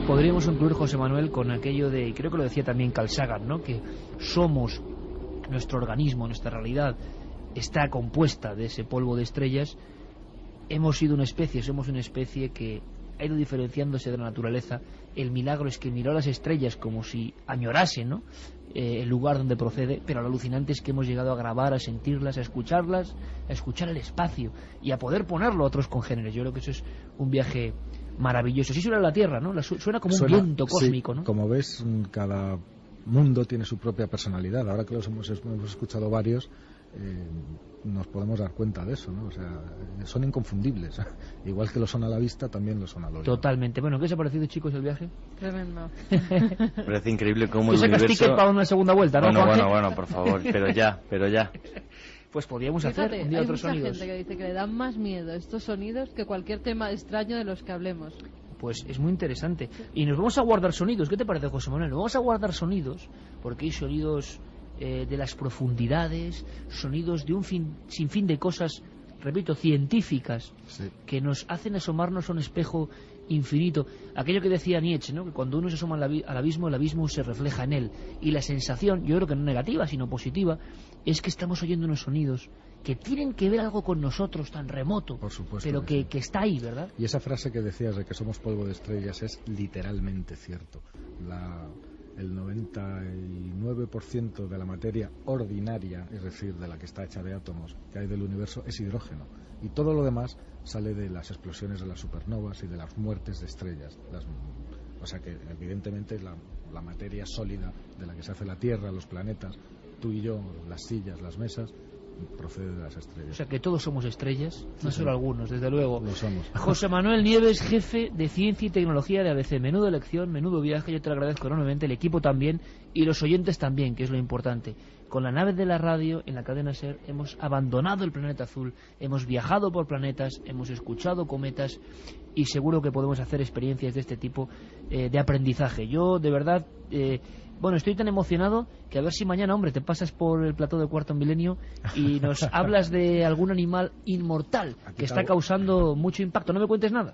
Podríamos concluir, José Manuel, con aquello de, y creo que lo decía también Carl Sagan, ¿no? Que somos, nuestro organismo, nuestra realidad está compuesta de ese polvo de estrellas. Hemos sido una especie, somos una especie que ha ido diferenciándose de la naturaleza. El milagro es que miró a las estrellas como si añorasen, ¿no? El lugar donde procede, pero lo alucinante es que hemos llegado a grabar, a sentirlas, a escuchar el espacio y a poder ponerlo a otros congéneres. Yo creo que eso es un viaje maravilloso. Sí suena la Tierra, ¿no? Suena como un viento cósmico, sí, ¿no? Como ves, cada mundo tiene su propia personalidad. Ahora que hemos escuchado varios, nos podemos dar cuenta de eso, ¿no? O sea, son inconfundibles. Igual que lo son a la vista, también lo son al oído. Totalmente. Bueno, ¿qué os ha parecido, chicos, el viaje? Tremendo. Me parece increíble cómo ¿Tú el sacas universo... ticket para una segunda vuelta, no, Juanje? Bueno, por favor, pero ya. Pues podríamos Fíjate, hacer un día hay otros mucha sonidos. gente que dice que le dan más miedo estos sonidos que cualquier tema extraño de los que hablemos. Pues es muy interesante. Y nos vamos a guardar sonidos. ¿Qué te parece, José Manuel? Nos vamos a guardar sonidos, porque hay sonidos de las profundidades, sonidos de un sinfín de cosas, repito, científicas, Sí. que nos hacen asomarnos a un espejo infinito. Aquello que decía Nietzsche, ¿no? Que cuando uno se asoma al abismo se refleja en él. Y la sensación, yo creo que no negativa, sino positiva, es que estamos oyendo unos sonidos que tienen que ver algo con nosotros tan remoto, Por supuesto pero que sí. que está ahí, ¿verdad? Y esa frase que decías de que somos polvo de estrellas es literalmente cierto. El 99% de la materia ordinaria, es decir, de la que está hecha de átomos que hay del universo, es hidrógeno. Y todo lo demás sale de las explosiones de las supernovas y de las muertes de estrellas. O sea que, evidentemente, la materia sólida de la que se hace la Tierra, los planetas, tú y yo, las sillas, las mesas, procede de las estrellas. O sea que todos somos estrellas, no Sí, solo sí. algunos, desde luego. Lo somos. José Manuel Nieves, jefe de Ciencia y Tecnología de ABC. Menudo lección, menudo viaje, yo te lo agradezco enormemente, el equipo también y los oyentes también, que es lo importante. Con la nave de la radio en la cadena SER hemos abandonado el planeta azul, hemos viajado por planetas, hemos escuchado cometas y seguro que podemos hacer experiencias de este tipo de aprendizaje. Yo, de verdad... Bueno, estoy tan emocionado que a ver si mañana, hombre, te pasas por el plató de Cuarto Milenio y nos hablas de algún animal inmortal que está causando mucho impacto. No me cuentes nada.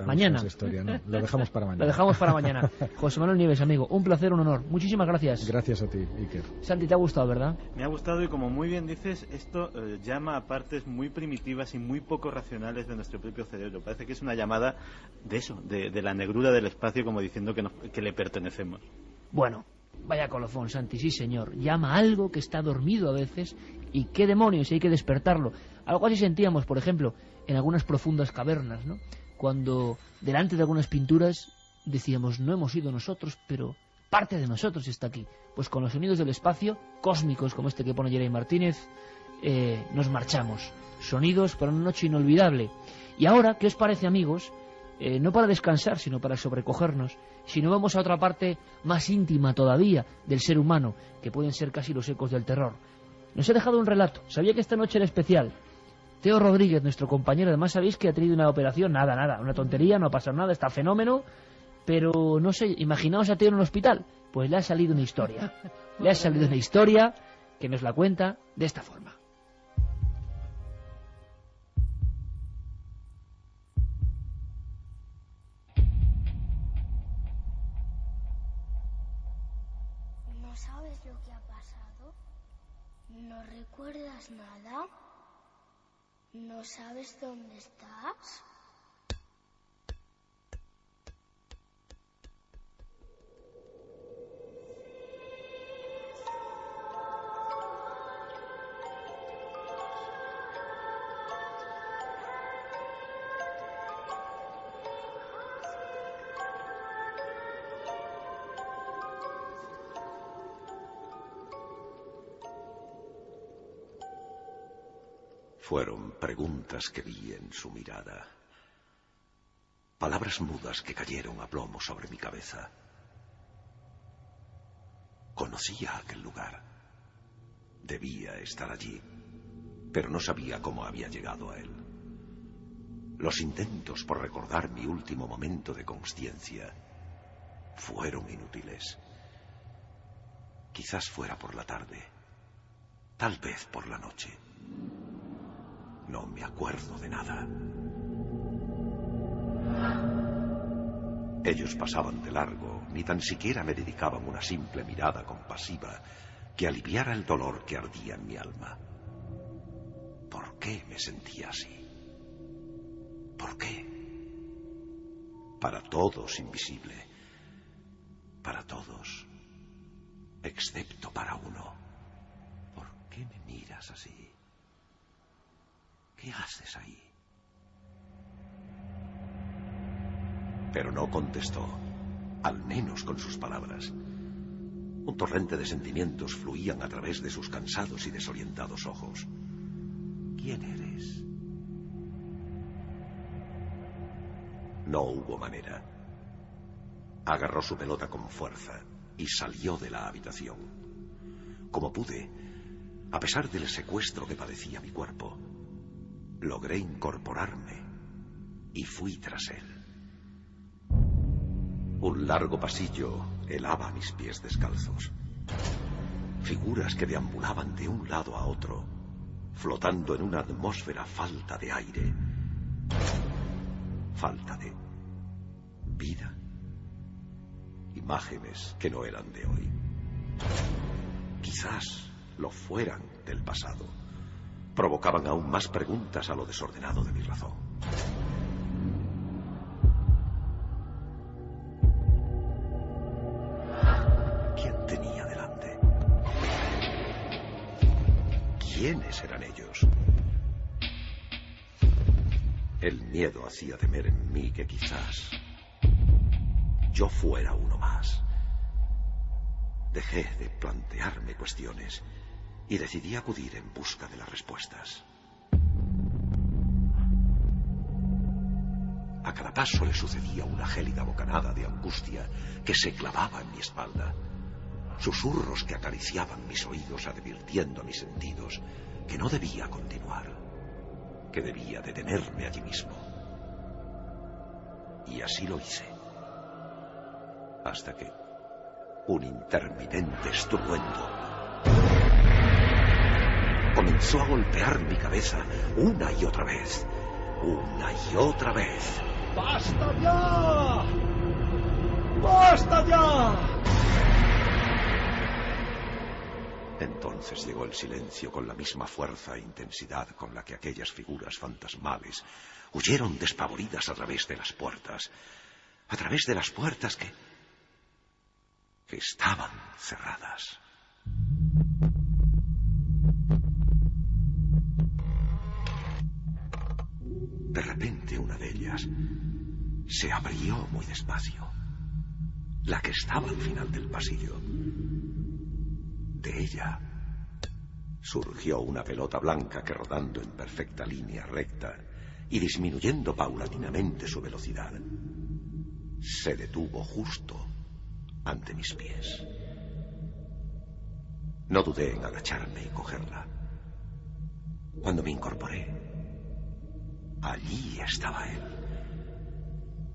Mañana. Esa historia, ¿no? Lo dejamos para mañana. Lo dejamos para mañana. José Manuel Nieves, amigo, un placer, un honor. Muchísimas gracias. Gracias a ti, Iker. Santi, te ha gustado, ¿verdad? Me ha gustado y como muy bien dices, esto llama a partes muy primitivas y muy poco racionales de nuestro propio cerebro. Parece que es una llamada de eso, de la negrura del espacio, como diciendo que le pertenecemos. Bueno, vaya colofón, Santi, sí señor. Llama a algo que está dormido a veces y qué demonios, y hay que despertarlo. Algo así sentíamos, por ejemplo, en algunas profundas cavernas, ¿no? Cuando delante de algunas pinturas decíamos, no hemos sido nosotros, pero parte de nosotros está aquí. Pues con los sonidos del espacio, cósmicos como este que pone Jeremy Martínez, nos marchamos. Sonidos para una noche inolvidable. Y ahora, ¿qué os parece, amigos? No para descansar, sino para sobrecogernos. Si no vamos a otra parte más íntima todavía del ser humano, que pueden ser casi los ecos del terror. Nos he dejado un relato. Sabía que esta noche era especial. Teo Rodríguez, nuestro compañero, además sabéis que ha tenido una operación, nada, una tontería, no ha pasado nada, está fenómeno, pero no sé, imaginaos a Teo en un hospital. Pues le ha salido una historia. Le ha salido una historia que nos la cuenta de esta forma. ¿No sabes lo que ha pasado? ¿No recuerdas nada? ¿No sabes dónde estás? Fueron preguntas que vi en su mirada. Palabras mudas que cayeron a plomo sobre mi cabeza. Conocía aquel lugar. Debía estar allí, pero no sabía cómo había llegado a él. Los intentos por recordar mi último momento de consciencia fueron inútiles. Quizás fuera por la tarde, tal vez por la noche. No me acuerdo de nada. Ellos pasaban de largo, ni tan siquiera me dedicaban una simple mirada compasiva que aliviara el dolor que ardía en mi alma. ¿Por qué me sentía así? ¿Por qué? Para todos invisible. Para todos, excepto para uno. ¿Por qué me miras así? ¿Qué haces ahí? Pero no contestó, al menos con sus palabras. Un torrente de sentimientos fluían a través de sus cansados y desorientados ojos. ¿Quién eres? No hubo manera. Agarró su pelota con fuerza y salió de la habitación. Como pude, a pesar del secuestro que padecía mi cuerpo, logré incorporarme y fui tras él. Un largo pasillo helaba mis pies descalzos. Figuras que deambulaban de un lado a otro, flotando en una atmósfera falta de aire, falta de vida. Imágenes que no eran de hoy. Quizás lo fueran del pasado. Provocaban aún más preguntas a lo desordenado de mi razón. ¿Quién tenía delante? ¿Quiénes eran ellos? El miedo hacía temer en mí que quizás yo fuera uno más. Dejé de plantearme cuestiones y decidí acudir en busca de las respuestas. A cada paso le sucedía una gélida bocanada de angustia que se clavaba en mi espalda. Susurros que acariciaban mis oídos advirtiendo a mis sentidos que no debía continuar, que debía detenerme allí mismo. Y así lo hice. Hasta que un intermitente estruendo comenzó a golpear mi cabeza una y otra vez. Una y otra vez. ¡Basta ya! ¡Basta ya! Entonces llegó el silencio con la misma fuerza e intensidad con la que aquellas figuras fantasmales huyeron despavoridas a través de las puertas. A través de las puertas que estaban cerradas. De repente una de ellas se abrió muy despacio. La que estaba al final del pasillo. De ella surgió una pelota blanca que, rodando en perfecta línea recta y disminuyendo paulatinamente su velocidad, se detuvo justo ante mis pies. No dudé en agacharme y cogerla. Cuando me incorporé, allí estaba él,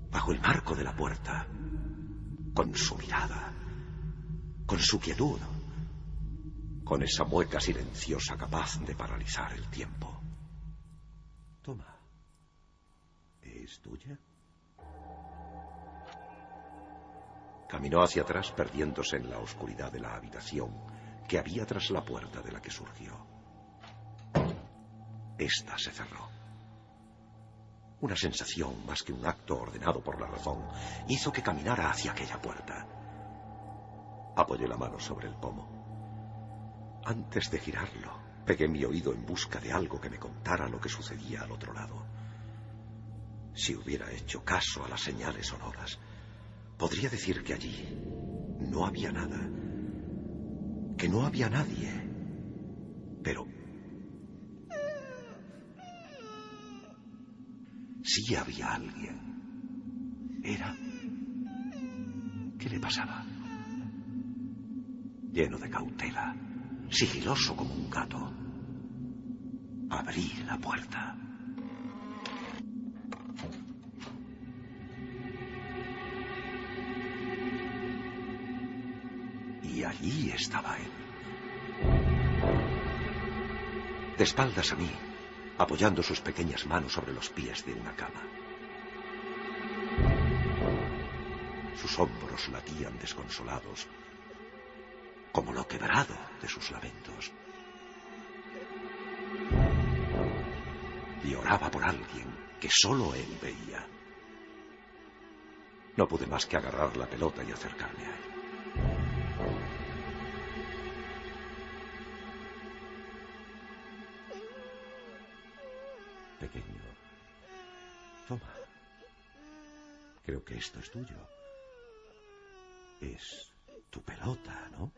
bajo el marco de la puerta, con su mirada, con su quietud, con esa mueca silenciosa capaz de paralizar el tiempo. Toma, ¿es tuya? Caminó hacia atrás, perdiéndose en la oscuridad de la habitación que había tras la puerta de la que surgió. Esta se cerró. Una sensación, más que un acto ordenado por la razón, hizo que caminara hacia aquella puerta. Apoyé la mano sobre el pomo. Antes de girarlo, pegué mi oído en busca de algo que me contara lo que sucedía al otro lado. Si hubiera hecho caso a las señales sonoras, podría decir que allí no había nada, que no había nadie, pero sí había alguien. ¿Era? ¿Qué le pasaba? Lleno de cautela, sigiloso como un gato, abrí la puerta. Y allí estaba él. De espaldas a mí, apoyando sus pequeñas manos sobre los pies de una cama. Sus hombros latían desconsolados, como lo quebrado de sus lamentos. Y oraba por alguien que solo él veía. No pude más que agarrar la pelota y acercarme a él. Pequeño, toma. Creo que esto es tuyo. Es tu pelota, ¿no?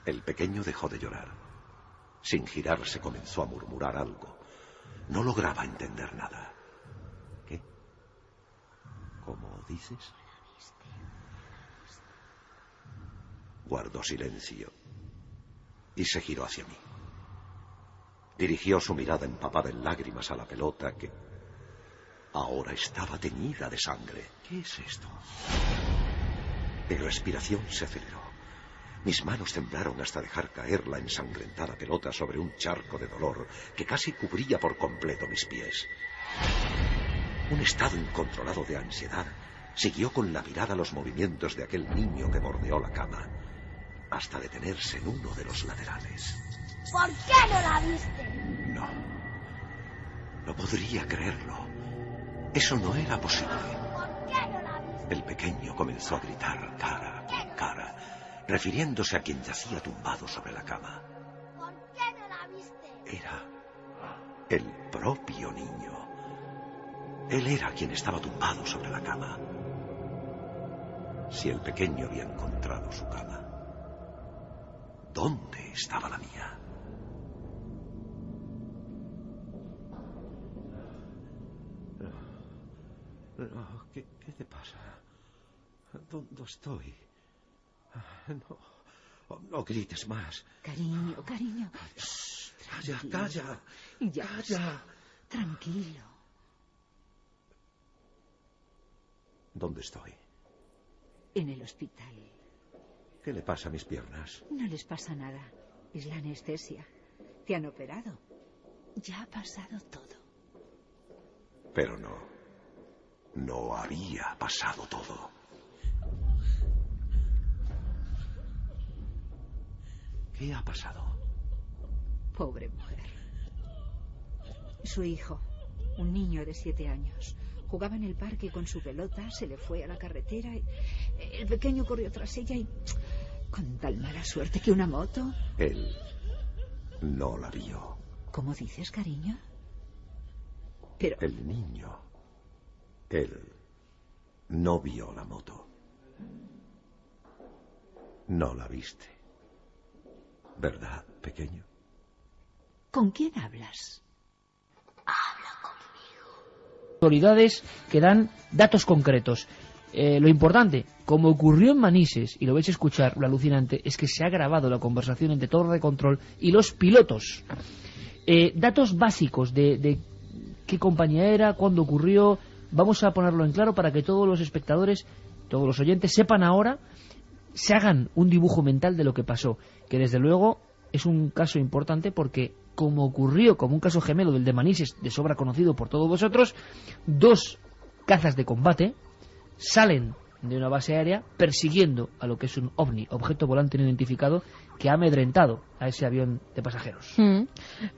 El pequeño dejó de llorar. Sin girarse comenzó a murmurar algo. No lograba entender nada. ¿Qué? ¿Cómo dices? Guardó silencio y se giró hacia mí. Dirigió su mirada empapada en lágrimas a la pelota que ahora estaba teñida de sangre. ¿Qué es esto? Mi respiración se aceleró. Mis manos temblaron hasta dejar caer la ensangrentada pelota sobre un charco de dolor que casi cubría por completo mis pies. Un estado incontrolado de ansiedad siguió con la mirada los movimientos de aquel niño que bordeó la cama, hasta detenerse en uno de los laterales. ¿Por qué no la viste? No. No podría creerlo. Eso no era posible. ¿Por qué no la viste? El pequeño comenzó a gritar cara con cara, refiriéndose a quien yacía tumbado sobre la cama. ¿Por qué no la viste? Era el propio niño. Él era quien estaba tumbado sobre la cama. Si el pequeño había encontrado su cama, ¿dónde estaba la mía? ¿Qué te pasa? ¿Dónde estoy? No grites más. Cariño. Calla. Ya Calla. está. Tranquilo. ¿Dónde estoy? En el hospital. ¿Qué le pasa a mis piernas? No les pasa nada. Es la anestesia. Te han operado. Ya ha pasado todo. Pero no. No había pasado todo. ¿Qué ha pasado? Pobre mujer. Su hijo, un niño de 7 años, jugaba en el parque con su pelota, se le fue a la carretera y el pequeño corrió tras ella y con tal mala suerte que una moto... Él no la vio. ¿Cómo dices, cariño? Pero... El niño. Él no vio la moto. No la viste. ¿Verdad, pequeño? ¿Con quién hablas? Autoridades que dan datos concretos. Lo importante, como ocurrió en Manises, y lo vais a escuchar, lo alucinante, es que se ha grabado la conversación entre torre de control y los pilotos. Datos básicos de qué compañía era, cuándo ocurrió. Vamos a ponerlo en claro para que todos los espectadores, todos los oyentes, sepan ahora, se hagan un dibujo mental de lo que pasó. Que desde luego es un caso importante porque, como ocurrió como un caso gemelo del de Manises, de sobra conocido por todos vosotros, 2 cazas de combate salen de una base aérea persiguiendo a lo que es un OVNI, objeto volante no identificado, que ha amedrentado a ese avión de pasajeros.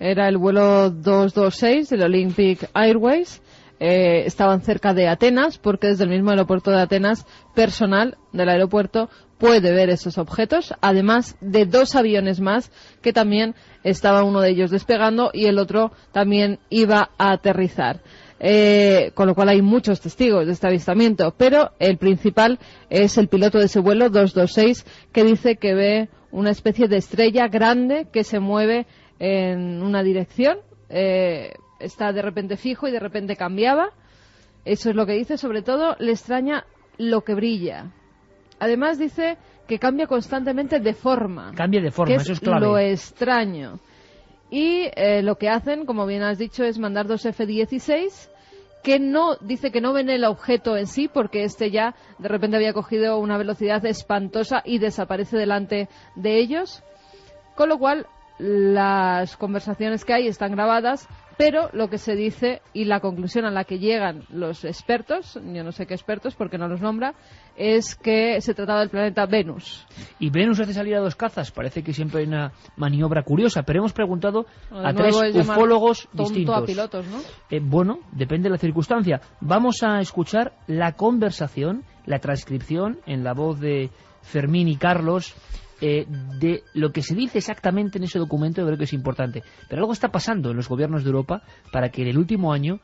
Era el vuelo 226 del Olympic Airways. Estaban cerca de Atenas, porque desde el mismo aeropuerto de Atenas, personal del aeropuerto puede ver esos objetos, además de 2 aviones más que también estaba uno de ellos despegando y el otro también iba a aterrizar. Con lo cual hay muchos testigos de este avistamiento, pero el principal es el piloto de ese vuelo 226, que dice que ve una especie de estrella grande que se mueve en una dirección. Está de repente fijo y de repente cambiaba. Eso es lo que dice. Sobre todo le extraña lo que brilla. Además dice que cambia constantemente de forma. Cambia de forma, eso es clave. Lo extraño. Y lo que hacen, como bien has dicho, es mandar 2 F-16 que no, dice que no ven el objeto en sí, porque este ya de repente había cogido una velocidad espantosa y desaparece delante de ellos. Con lo cual, las conversaciones que hay están grabadas, pero lo que se dice y la conclusión a la que llegan los expertos, yo no sé qué expertos porque no los nombra, es que se trataba del planeta Venus. Y Venus hace salir a 2 cazas, parece que siempre hay una maniobra curiosa, pero hemos preguntado a 3 ufólogos distintos. A pilotos, ¿no? Bueno, depende de la circunstancia. Vamos a escuchar la conversación, la transcripción en la voz de Fermín y Carlos, de lo que se dice exactamente en ese documento. Yo creo que es importante, pero algo está pasando en los gobiernos de Europa para que en el último año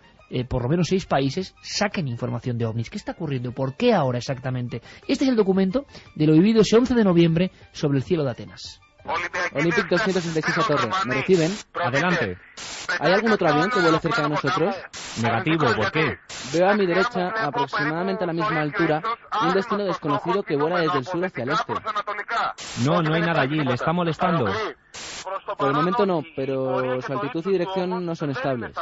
por lo menos 6 países saquen información de ovnis. ¿Qué está ocurriendo? ¿Por qué ahora exactamente? Este es el documento de lo vivido ese 11 de noviembre sobre el cielo de Atenas. Olympic 266 a Torre. ¿Me reciben? Adelante. ¿Hay algún otro avión que vuele cerca de nosotros? Negativo, ¿por qué? Veo a mi derecha, aproximadamente a la misma altura, un destino desconocido que vuela desde el sur hacia el este. No, no hay nada allí. ¿Le está molestando? Por el momento no, pero su altitud y dirección no son estables.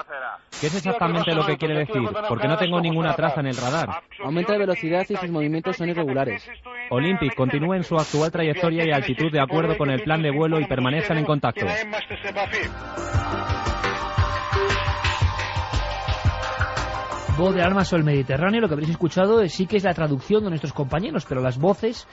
¿Qué es exactamente lo que quiere decir? Porque no tengo ninguna traza en el radar. Aumenta de velocidad y sus movimientos son irregulares. Olympic, continúe en su actual trayectoria y altitud de acuerdo con el plan de vuelo y permanezcan en contacto. Voz de Armas sobre el Mediterráneo, lo que habréis escuchado sí que es la traducción de nuestros compañeros, pero las voces,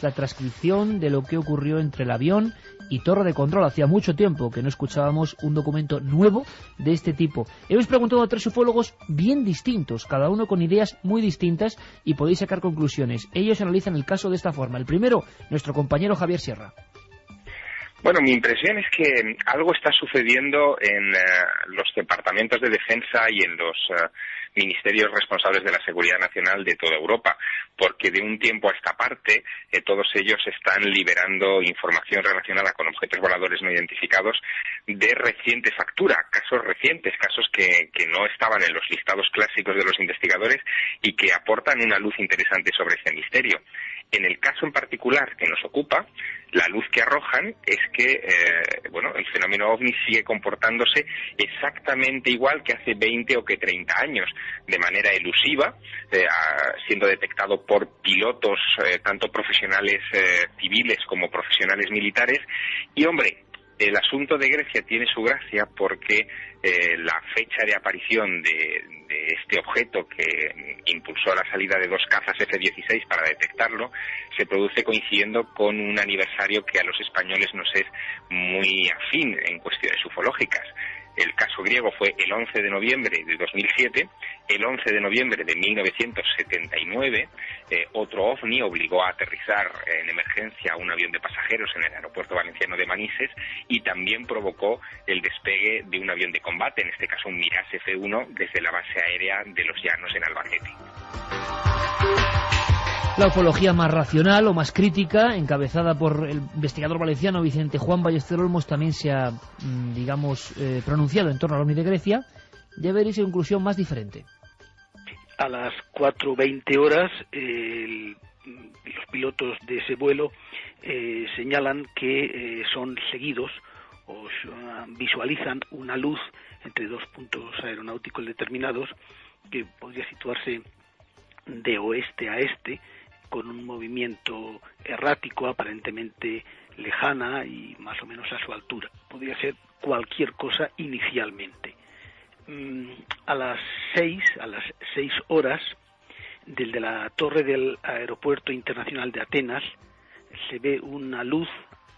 la transcripción de lo que ocurrió entre el avión y Torre de Control. Hacía mucho tiempo que no escuchábamos un documento nuevo de este tipo. Hemos preguntado a 3 ufólogos bien distintos, cada uno con ideas muy distintas, y podéis sacar conclusiones. Ellos analizan el caso de esta forma. El primero, nuestro compañero Javier Sierra. Bueno, mi impresión es que algo está sucediendo en los departamentos de defensa y en los ministerios responsables de la seguridad nacional de toda Europa, porque de un tiempo a esta parte todos ellos están liberando información relacionada con objetos voladores no identificados de reciente factura, casos recientes, casos que no estaban en los listados clásicos de los investigadores y que aportan una luz interesante sobre este misterio. En el caso en particular que nos ocupa, la luz que arrojan es que el fenómeno OVNI sigue comportándose exactamente igual que hace 20 o que 30 años, de manera elusiva, siendo detectado por pilotos tanto profesionales civiles como profesionales militares. Y, hombre, el asunto de Grecia tiene su gracia porque la fecha de aparición de este objeto que impulsó la salida de 2 cazas F-16 para detectarlo se produce coincidiendo con un aniversario que a los españoles nos es muy afín en cuestiones ufológicas. El caso griego fue el 11 de noviembre de 2007, el 11 de noviembre de 1979, otro OVNI obligó a aterrizar en emergencia a un avión de pasajeros en el aeropuerto valenciano de Manises y también provocó el despegue de un avión de combate, en este caso un Mirage F-1, desde la base aérea de Los Llanos en Albacete. La ufología más racional o más crítica, encabezada por el investigador valenciano Vicente Juan Ballester Olmos, también se ha, pronunciado en torno al OVNI de Grecia. Ya veréis una conclusión más diferente. A las 4:20 horas, los pilotos de ese vuelo señalan que son seguidos o visualizan una luz entre 2 puntos aeronáuticos determinados que podría situarse de oeste a este, con un movimiento errático, aparentemente lejana y más o menos a su altura. Podría ser cualquier cosa inicialmente. A las 6 horas, desde la torre del Aeropuerto Internacional de Atenas, se ve una luz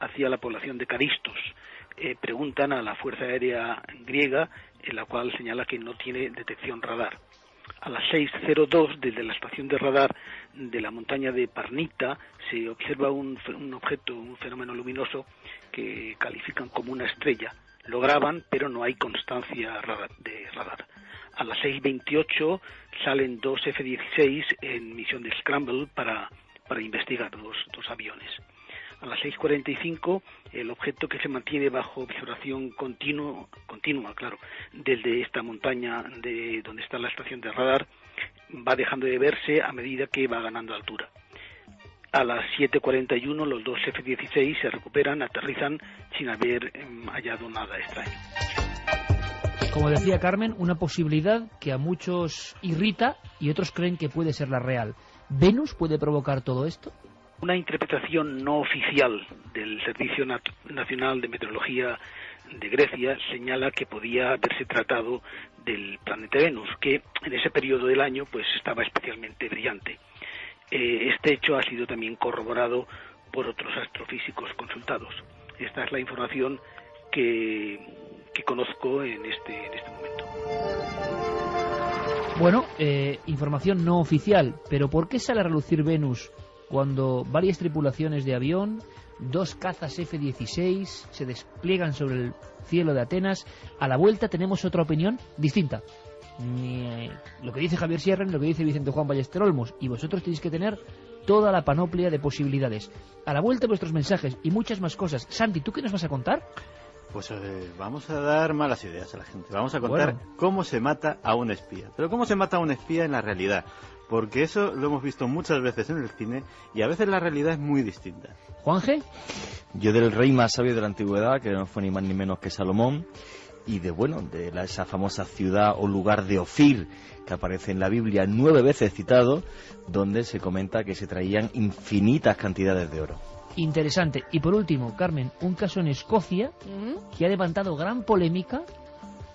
hacia la población de Caristos. Preguntan a la Fuerza Aérea griega, en la cual señala que no tiene detección radar. A las 6:02, desde la estación de radar de la montaña de Parnita, se observa un objeto, un fenómeno luminoso que califican como una estrella. Lo graban, pero no hay constancia de radar. A las 6:28 salen 2 F-16 en misión de Scramble para investigar dos aviones. A las 6:45, el objeto que se mantiene bajo observación continua, desde esta montaña de donde está la estación de radar, va dejando de verse a medida que va ganando altura. A las 7:41, los 2 F-16 se recuperan, aterrizan sin haber hallado nada extraño. Como decía Carmen, una posibilidad que a muchos irrita y otros creen que puede ser la real. ¿Venus puede provocar todo esto? Una interpretación no oficial del Servicio Nacional de Meteorología de Grecia señala que podía haberse tratado del planeta Venus, que en ese periodo del año pues estaba especialmente brillante. Este hecho ha sido también corroborado por otros astrofísicos consultados. Esta es la información que conozco en este momento. Bueno, información no oficial, pero ¿por qué sale a relucir Venus cuando varias tripulaciones de avión, 2 cazas F-16 se despliegan sobre el cielo de Atenas? A la vuelta tenemos otra opinión distinta. Lo que dice Javier Sierra, lo que dice Vicente Juan Ballester Olmos, y vosotros tenéis que tener toda la panoplia de posibilidades. A la vuelta vuestros mensajes y muchas más cosas. Santi, ¿tú qué nos vas a contar? Pues vamos a dar malas ideas a la gente. Vamos a contar cómo se mata a un espía. Pero cómo se mata a un espía en la realidad. Porque eso lo hemos visto muchas veces en el cine y a veces la realidad es muy distinta. ¿Juanje? Yo del rey más sabio de la antigüedad, que no fue ni más ni menos que Salomón, y de esa famosa ciudad o lugar de Ofir, que aparece en la Biblia 9 veces citado, donde se comenta que se traían infinitas cantidades de oro. Interesante. Y por último, Carmen, un caso en Escocia que ha levantado gran polémica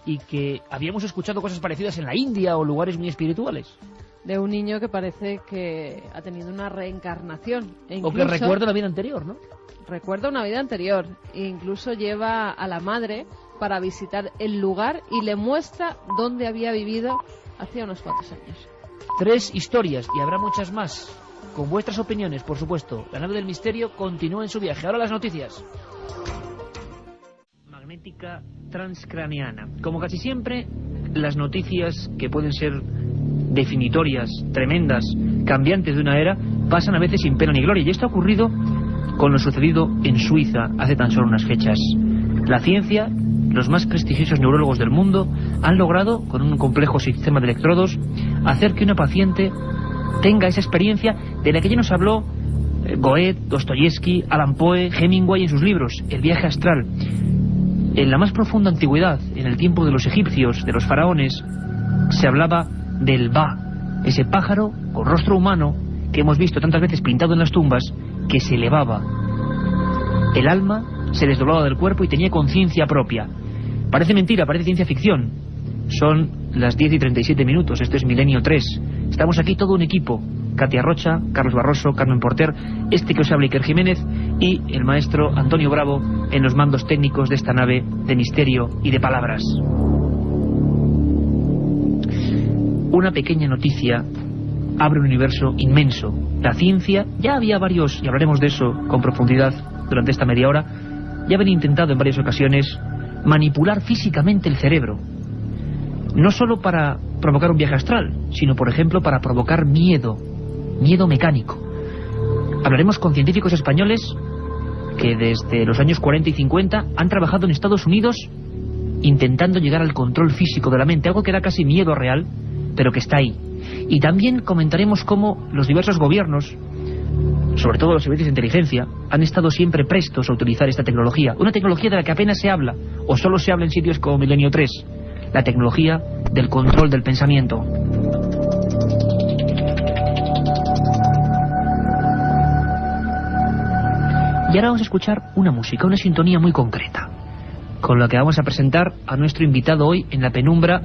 y que habíamos escuchado cosas parecidas en la India o lugares muy espirituales. De un niño que parece que ha tenido una reencarnación. O que recuerda la vida anterior, ¿no? Recuerda una vida anterior. E incluso lleva a la madre para visitar el lugar y le muestra dónde había vivido hacía unos cuantos años. 3 historias, y habrá muchas más. Con vuestras opiniones, por supuesto. La nave del misterio continúa en su viaje. Ahora las noticias. Magnética transcraneana. Como casi siempre, las noticias que pueden ser definitorias, tremendas, cambiantes de una era, pasan a veces sin pena ni gloria. Y esto ha ocurrido con lo sucedido en Suiza hace tan solo unas fechas. La ciencia, los más prestigiosos neurólogos del mundo, han logrado, con un complejo sistema de electrodos, hacer que una paciente tenga esa experiencia de la que ya nos habló Goethe, Dostoyevsky, Allan Poe, Hemingway en sus libros, El viaje astral. En la más profunda antigüedad, en el tiempo de los egipcios, de los faraones, se hablaba del Ba, ese pájaro con rostro humano que hemos visto tantas veces pintado en las tumbas, que se elevaba. El alma se desdoblaba del cuerpo y tenía conciencia propia. Parece mentira, parece ciencia ficción. Son las 10:37, esto es Milenio 3. Estamos aquí todo un equipo. Katia Rocha, Carlos Barroso, Carmen Porter, este que os habla Iker Jiménez y el maestro Antonio Bravo en los mandos técnicos de esta nave de misterio y de palabras. Una pequeña noticia abre un universo inmenso. La ciencia, ya había varios, y hablaremos de eso con profundidad durante esta media hora, ya habían intentado en varias ocasiones manipular físicamente el cerebro. No solo para provocar un viaje astral, sino por ejemplo para provocar miedo mecánico. Hablaremos con científicos españoles que desde los años 40 y 50 han trabajado en Estados Unidos intentando llegar al control físico de la mente, algo que da casi miedo real, pero que está ahí. Y también comentaremos cómo los diversos gobiernos, sobre todo los servicios de inteligencia, han estado siempre prestos a utilizar esta tecnología. Una tecnología de la que apenas se habla, o solo se habla en sitios como Milenio 3, la tecnología del control del pensamiento. Y ahora vamos a escuchar una música, una sintonía muy concreta, con la que vamos a presentar a nuestro invitado hoy en la penumbra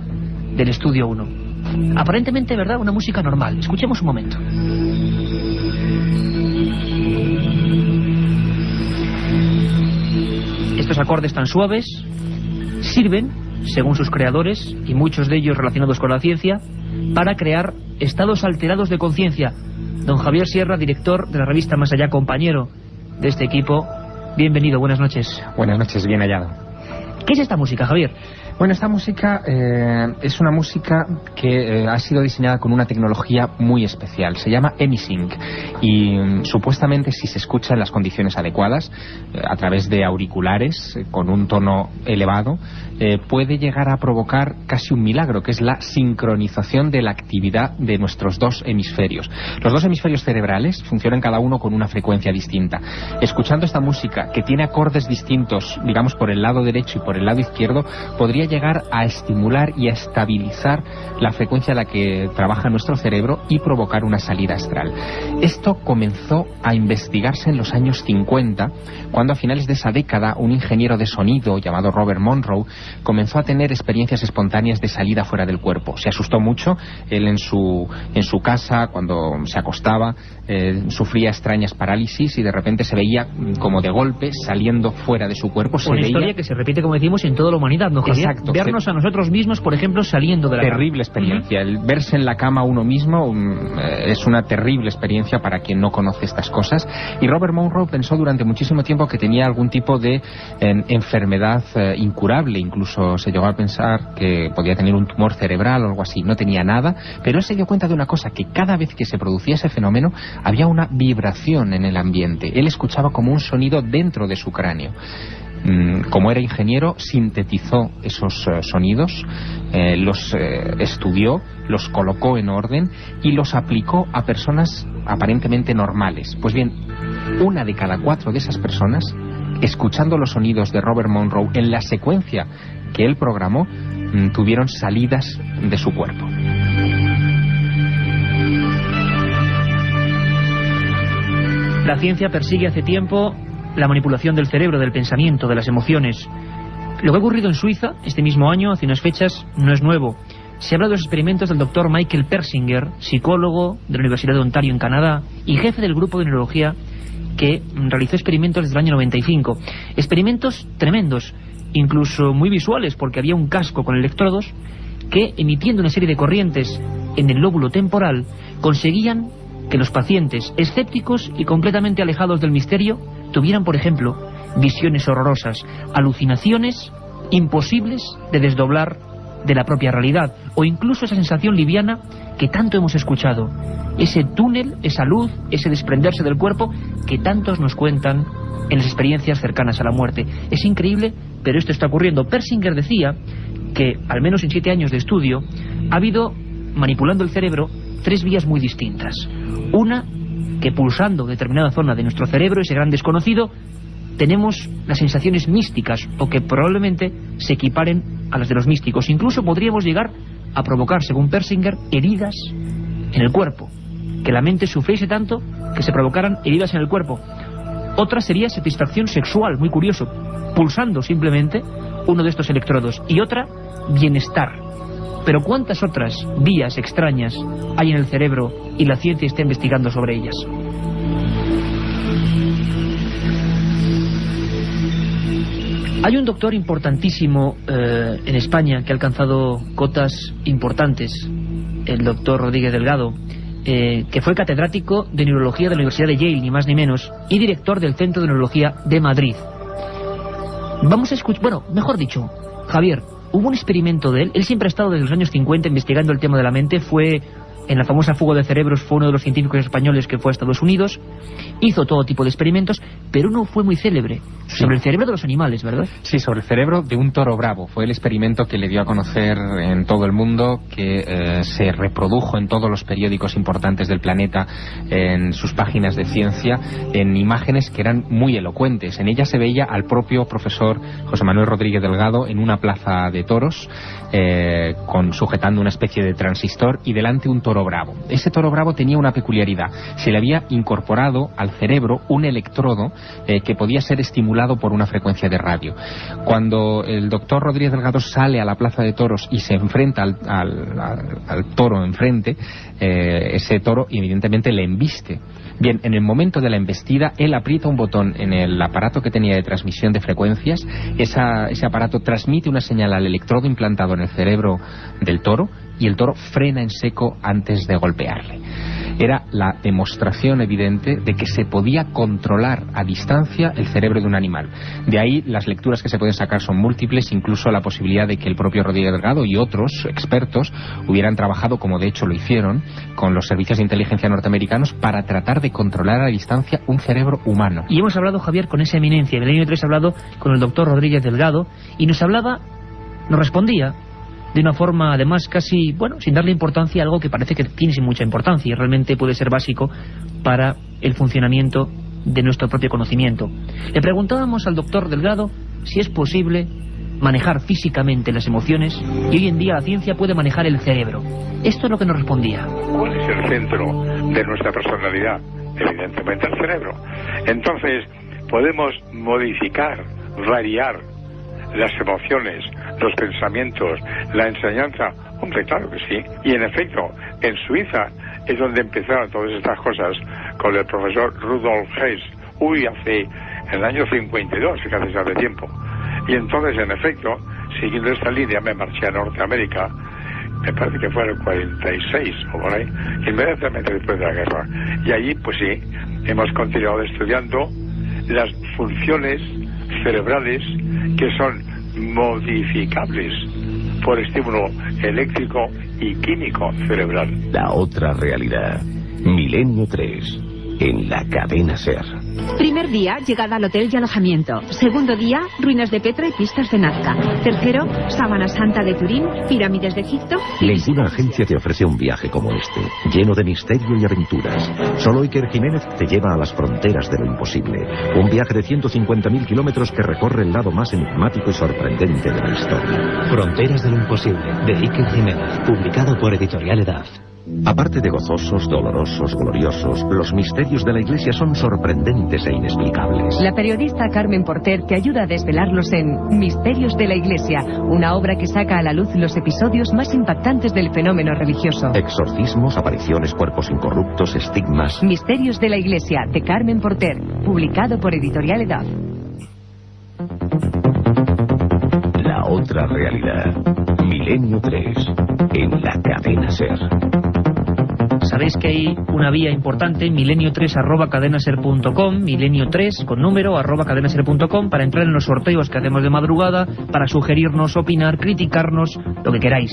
del Estudio 1. Aparentemente, ¿verdad?, una música normal. Escuchemos un momento. Estos acordes tan suaves sirven, según sus creadores, y muchos de ellos relacionados con la ciencia, para crear estados alterados de conciencia. Don Javier Sierra, director de la revista Más Allá, compañero de este equipo, bienvenido, buenas noches. Buenas noches, bien hallado. ¿Qué es esta música, Javier? Bueno, esta música es una música que ha sido diseñada con una tecnología muy especial. Se llama Emisync y supuestamente, si se escucha en las condiciones adecuadas, a través de auriculares con un tono elevado, puede llegar a provocar casi un milagro, que es la sincronización de la actividad de nuestros dos hemisferios. Los dos hemisferios cerebrales funcionan cada uno con una frecuencia distinta. Escuchando esta música, que tiene acordes distintos, digamos, por el lado derecho y por el lado izquierdo, podría llegar a estimular y a estabilizar la frecuencia a la que trabaja nuestro cerebro y provocar una salida astral. Esto comenzó a investigarse en los años 50, cuando a finales de esa década un ingeniero de sonido llamado Robert Monroe comenzó a tener experiencias espontáneas de salida fuera del cuerpo. Se asustó mucho. Él en su casa, cuando se acostaba, sufría extrañas parálisis y de repente se veía como de golpe saliendo fuera de su cuerpo. Una historia que se repite, como decimos, en toda la humanidad, ¿no, Javier? Exacto. Vernos a nosotros mismos, por ejemplo, saliendo de la cama. Terrible experiencia. El verse en la cama uno mismo es una terrible experiencia para quien no conoce estas cosas. Y Robert Monroe pensó durante muchísimo tiempo que tenía algún tipo de enfermedad incurable. Incluso se llegó a pensar que podía tener un tumor cerebral o algo así. No tenía nada, pero él se dio cuenta de una cosa, que cada vez que se producía ese fenómeno había una vibración en el ambiente. Él escuchaba como un sonido dentro de su cráneo. Como era ingeniero, sintetizó esos sonidos, los estudió, los colocó en orden y los aplicó a personas aparentemente normales. Pues bien, 1 de cada 4 de esas personas, escuchando los sonidos de Robert Monroe en la secuencia que él programó, tuvieron salidas de su cuerpo. La ciencia persigue hace tiempo la manipulación del cerebro, del pensamiento, de las emociones. Lo que ha ocurrido en Suiza este mismo año, hace unas fechas, no es nuevo. Se habla de los experimentos del doctor Michael Persinger, psicólogo de la Universidad de Ontario en Canadá y jefe del grupo de neurología que realizó experimentos desde el año 95. Experimentos tremendos, incluso muy visuales, porque había un casco con electrodos que, emitiendo una serie de corrientes en el lóbulo temporal, conseguían que los pacientes escépticos y completamente alejados del misterio tuvieran, por ejemplo, visiones horrorosas, alucinaciones imposibles de desdoblar de la propia realidad, o incluso esa sensación liviana que tanto hemos escuchado, ese túnel, esa luz, ese desprenderse del cuerpo que tantos nos cuentan en las experiencias cercanas a la muerte. Es increíble, pero esto está ocurriendo. Persinger decía que, al menos en 7 años de estudio, ha habido, manipulando el cerebro, 3 vías muy distintas. Una, que pulsando determinada zona de nuestro cerebro, ese gran desconocido, tenemos las sensaciones místicas, o que probablemente se equiparen a las de los místicos. Incluso podríamos llegar a provocar, según Persinger, heridas en el cuerpo, que la mente sufriese tanto que se provocaran heridas en el cuerpo. Otra sería satisfacción sexual, muy curioso, pulsando simplemente uno de estos electrodos. Y otra, bienestar. Pero ¿cuántas otras vías extrañas hay en el cerebro y la ciencia está investigando sobre ellas? Hay un doctor importantísimo en España que ha alcanzado cotas importantes, el doctor Rodríguez Delgado, que fue catedrático de neurología de la Universidad de Yale, ni más ni menos, y director del Centro de Neurología de Madrid. Vamos a escuchar, bueno, mejor dicho, Javier, hubo un experimento de él. Él siempre ha estado desde los años 50 investigando el tema de la mente. Fue en la famosa fuga de cerebros, fue uno de los científicos españoles que fue a Estados Unidos. Hizo todo tipo de experimentos, pero uno fue muy célebre, sobre el cerebro de los animales, ¿verdad? Sí, sobre el cerebro de un toro bravo. Fue el experimento que le dio a conocer en todo el mundo, que se reprodujo en todos los periódicos importantes del planeta, en sus páginas de ciencia, en imágenes que eran muy elocuentes. En ellas se veía al propio profesor José Manuel Rodríguez Delgado en una plaza de toros, sujetando una especie de transistor, y delante un toro bravo. Ese toro bravo tenía una peculiaridad: se le había incorporado al cerebro un electrodo que podía ser estimulado por una frecuencia de radio. Cuando el doctor Rodríguez Delgado sale a la plaza de toros y se enfrenta al toro enfrente, ese toro evidentemente le embiste. Bien, en el momento de la embestida, él aprieta un botón en el aparato que tenía de transmisión de frecuencias. Ese aparato transmite una señal al electrodo implantado en el cerebro del toro, y el toro frena en seco antes de golpearle. Era la demostración evidente de que se podía controlar a distancia el cerebro de un animal. De ahí las lecturas que se pueden sacar son múltiples, incluso la posibilidad de que el propio Rodríguez Delgado y otros expertos hubieran trabajado, como de hecho lo hicieron, con los servicios de inteligencia norteamericanos para tratar de controlar a distancia un cerebro humano. Y hemos hablado, Javier, con esa eminencia. Milenio 3 ha hablado con el doctor Rodríguez Delgado y nos respondía de una forma, además, casi, bueno, sin darle importancia a algo que parece que tiene mucha importancia y realmente puede ser básico para el funcionamiento de nuestro propio conocimiento. Le preguntábamos al doctor Delgado si es posible manejar físicamente las emociones, y hoy en día la ciencia puede manejar el cerebro. Esto es lo que nos respondía. ¿Cuál es el centro de nuestra personalidad? Evidentemente el cerebro. Entonces, podemos modificar, variar las emociones, los pensamientos, la enseñanza. Hombre, claro que sí. Y en efecto, en Suiza es donde empezaron todas estas cosas con el profesor Rudolf Hess. En el año 52, fíjate, hace tiempo. Y entonces, en efecto, siguiendo esta línea me marché a Norteamérica, me parece que fue en el 46 o por ahí, inmediatamente después de la guerra. Y allí, pues sí, hemos continuado estudiando las funciones cerebrales que son modificables por estímulo eléctrico y químico cerebral. La otra realidad. Milenio 3, en la cadena SER. Primer día, llegada al hotel y alojamiento. Segundo día, ruinas de Petra y pistas de Nazca. Tercero, Sábana Santa de Turín, pirámides de Egipto. Ninguna agencia te ofrece un viaje como este, lleno de misterio y aventuras. Solo Iker Jiménez te lleva a las fronteras de lo imposible. Un viaje de 150.000 kilómetros que recorre el lado más enigmático y sorprendente de la historia. Fronteras de lo imposible, de Iker Jiménez, publicado por Editorial Edad. Aparte de gozosos, dolorosos, gloriosos, los misterios de la Iglesia son sorprendentes e inexplicables. La periodista Carmen Porter te ayuda a desvelarlos en Misterios de la Iglesia, una obra que saca a la luz los episodios más impactantes del fenómeno religioso. Exorcismos, apariciones, cuerpos incorruptos, estigmas. Misterios de la Iglesia, de Carmen Porter, publicado por Editorial Edad. La otra realidad. Milenio 3, en la cadena SER. Sabéis que hay una vía importante, milenio3@cadenaser.com, milenio3 con número @cadenaser.com, para entrar en los sorteos que hacemos de madrugada, para sugerirnos, opinar, criticarnos, lo que queráis.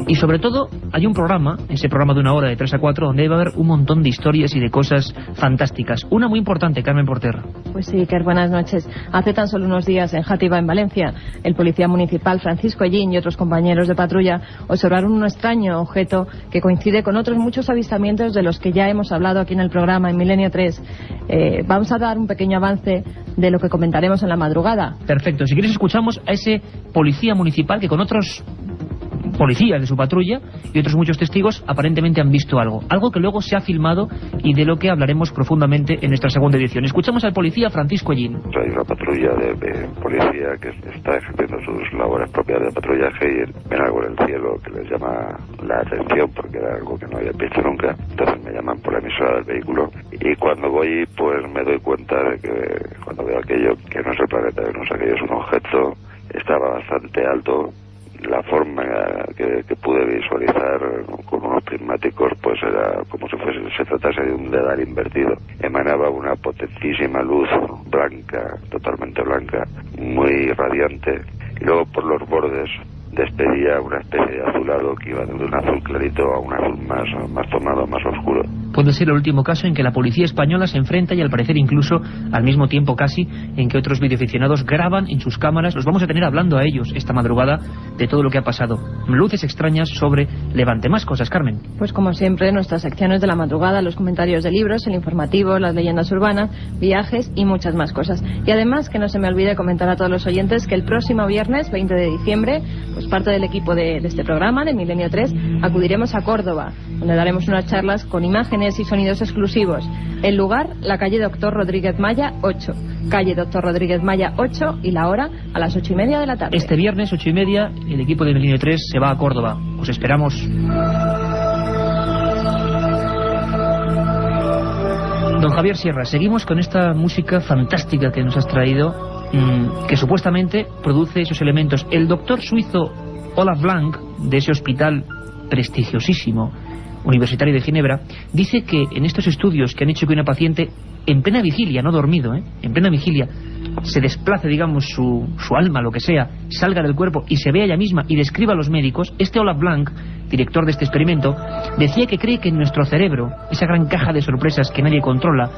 Y sobre todo, hay un programa, ese programa de 1 hora de 3 a 4, donde va a haber un montón de historias y de cosas fantásticas. Una muy importante, Carmen Porter. Pues sí, Iker, buenas noches. Hace tan solo unos días en Játiva, en Valencia, el policía municipal Francisco Ellín y otros compañeros de patrulla observaron un extraño objeto que coincide con otros muchos avistamientos de los que ya hemos hablado aquí en el programa, en Milenio 3. Vamos a dar un pequeño avance de lo que comentaremos en la madrugada. Perfecto. Si quieres, escuchamos a ese policía municipal que con otros policías de su patrulla y otros muchos testigos aparentemente han visto algo que luego se ha filmado y de lo que hablaremos profundamente en nuestra segunda edición. Escuchamos al policía Francisco Ellín. Hay una patrulla de policía que está ejerciendo sus labores propias de patrullaje y ven algo en el cielo que les llama la atención porque era algo que no habían visto nunca. Entonces me llaman por la emisora del vehículo y cuando voy pues me doy cuenta de que cuando veo aquello que no es el planeta Venus, aquello es un objeto, estaba bastante alto. La forma que pude visualizar con unos prismáticos pues era como si se tratase de un dedal invertido. Emanaba una potentísima luz blanca, totalmente blanca, muy radiante, y luego por los bordes despedía una especie de azulado que iba de un azul clarito a un azul más tomado, más oscuro. Puede ser el último caso en que la policía española se enfrenta y al parecer incluso al mismo tiempo casi en que otros videoaficionados graban en sus cámaras. Los vamos a tener hablando a ellos esta madrugada de todo lo que ha pasado. Luces extrañas sobre Levante. Más cosas, Carmen. Pues como siempre, nuestras secciones de la madrugada, los comentarios de libros, el informativo, las leyendas urbanas, viajes y muchas más cosas. Y además, que no se me olvide comentar a todos los oyentes que el próximo viernes, 20 de diciembre, pues parte del equipo de este programa, de Milenio 3, acudiremos a Córdoba, donde daremos unas charlas con imágenes y sonidos exclusivos. El lugar, la calle Doctor Rodríguez Maya 8. Calle Doctor Rodríguez Maya 8 y la hora a las 8:30 de la tarde. Este viernes, 8:30, el equipo de Milenio 3 se va a Córdoba. Os esperamos. Don Javier Sierra, seguimos con esta música fantástica que nos has traído, que supuestamente produce esos elementos. El doctor suizo Olaf Blank, de ese hospital prestigiosísimo universitario de Ginebra, dice que en estos estudios que han hecho que una paciente en plena vigilia, no dormido, en plena vigilia, se desplace, digamos, su alma, lo que sea, salga del cuerpo y se vea ella misma y describa a los médicos. Este Olaf Blank, director de este experimento, decía que cree que en nuestro cerebro, esa gran caja de sorpresas que nadie controla,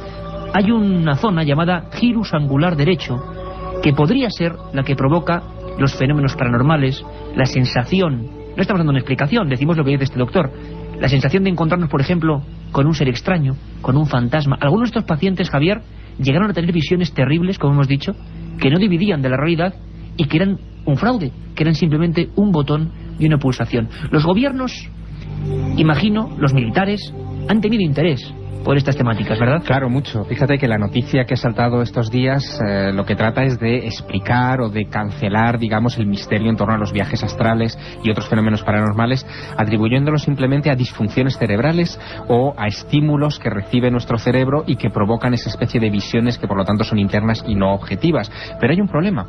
hay una zona llamada gyrus angular derecho, que podría ser la que provoca los fenómenos paranormales, la sensación, no estamos dando una explicación, decimos lo que dice este doctor, la sensación de encontrarnos, por ejemplo, con un ser extraño, con un fantasma. Algunos de estos pacientes, Javier, llegaron a tener visiones terribles, como hemos dicho, que no dividían de la realidad y que eran un fraude, que eran simplemente un botón y una pulsación. Los gobiernos, imagino, los militares, han tenido interés por estas temáticas, ¿verdad? Claro, mucho. Fíjate que la noticia que ha saltado estos días lo que trata es de explicar o de cancelar, digamos, el misterio en torno a los viajes astrales y otros fenómenos paranormales, atribuyéndolo simplemente a disfunciones cerebrales o a estímulos que recibe nuestro cerebro y que provocan esa especie de visiones que por lo tanto son internas y no objetivas. Pero hay un problema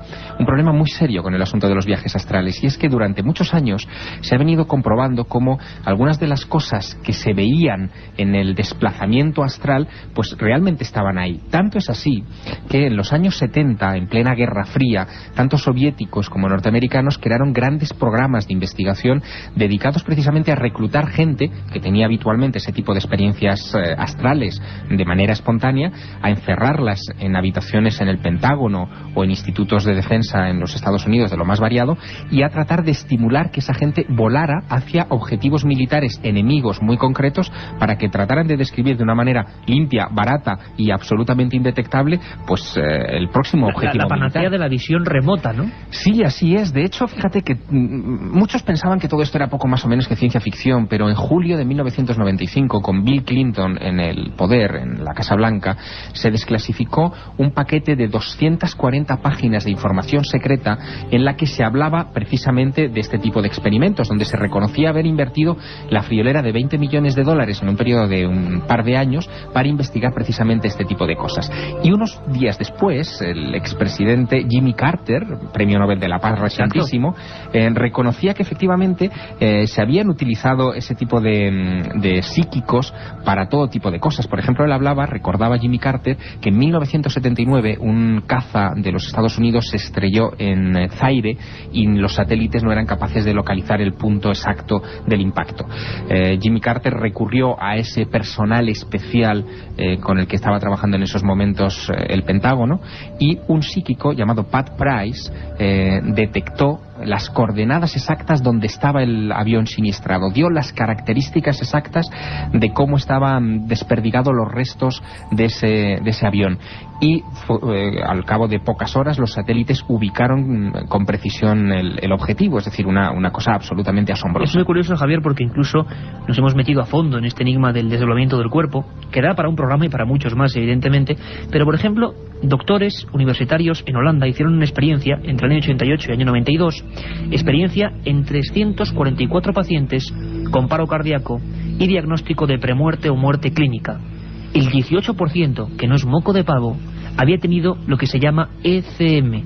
muy serio con el asunto de los viajes astrales, y es que durante muchos años se ha venido comprobando cómo algunas de las cosas que se veían en el desplazamiento astral pues realmente estaban ahí. Tanto es así que en los años 70, en plena Guerra Fría, tanto soviéticos como norteamericanos crearon grandes programas de investigación dedicados precisamente a reclutar gente que tenía habitualmente ese tipo de experiencias astrales de manera espontánea, a encerrarlas en habitaciones en el Pentágono o en institutos de defensa en los Estados Unidos de lo más variado, y a tratar de estimular que esa gente volara hacia objetivos militares enemigos muy concretos para que trataran de describir de una manera limpia, barata y absolutamente indetectable pues el próximo objetivo la panacea militar. De la visión remota, ¿no? Sí, así es. De hecho, fíjate que muchos pensaban que todo esto era poco más o menos que ciencia ficción, pero en julio de 1995, con Bill Clinton en el poder, en la Casa Blanca, se desclasificó un paquete de 240 páginas de información secreta en la que se hablaba precisamente de este tipo de experimentos, donde se reconocía haber invertido la friolera de $20 millones en un periodo de un par de años para investigar precisamente este tipo de cosas. Y unos días después, el expresidente Jimmy Carter, premio Nobel de la Paz recientísimo, reconocía que efectivamente se habían utilizado ese tipo de psíquicos para todo tipo de cosas. Por ejemplo, él recordaba Jimmy Carter, que en 1979 un caza de los Estados Unidos se estrelló en Zaire y los satélites no eran capaces de localizar el punto exacto del impacto. Jimmy Carter recurrió a ese personal especial con el que estaba trabajando en esos momentos el Pentágono, y un psíquico llamado Pat Price detectó las coordenadas exactas donde estaba el avión siniestrado, dio las características exactas de cómo estaban desperdigados los restos de ese avión, y al cabo de pocas horas los satélites ubicaron con precisión el objetivo. Es decir, una cosa absolutamente asombrosa. Es muy curioso, Javier, porque incluso nos hemos metido a fondo en este enigma del desdoblamiento del cuerpo, que da para un programa y para muchos más, evidentemente, pero por ejemplo, doctores universitarios en Holanda hicieron una experiencia entre el año 88 y el año 92, experiencia en 344 pacientes con paro cardíaco y diagnóstico de premuerte o muerte clínica. El 18%, que no es moco de pavo, había tenido lo que se llama ECM,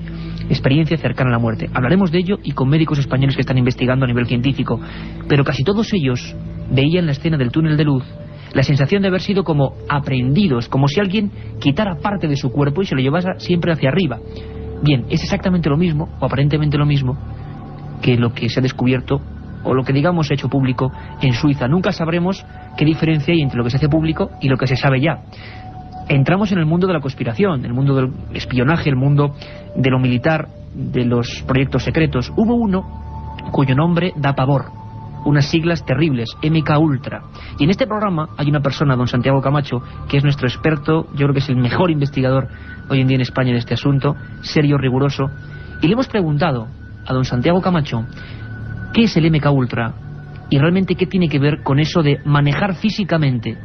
experiencia cercana a la muerte. Hablaremos de ello y con médicos españoles que están investigando a nivel científico, pero casi todos ellos veían la escena del túnel de luz la sensación de haber sido como aprehendidos, como si alguien quitara parte de su cuerpo y se lo llevara siempre hacia arriba. Bien, es exactamente lo mismo, o aparentemente lo mismo, que lo que se ha descubierto, o lo que digamos se ha hecho público en Suiza. Nunca sabremos qué diferencia hay entre lo que se hace público y lo que se sabe ya. Entramos en el mundo de la conspiración, el mundo del espionaje, el mundo de lo militar, de los proyectos secretos. Hubo uno cuyo nombre da pavor, unas siglas terribles, MK Ultra. Y en este programa hay una persona, don Santiago Camacho, que es nuestro experto, yo creo que es el mejor investigador hoy en día en España en este asunto, serio, riguroso, y le hemos preguntado a don Santiago Camacho qué es el MK Ultra y realmente qué tiene que ver con eso de manejar físicamente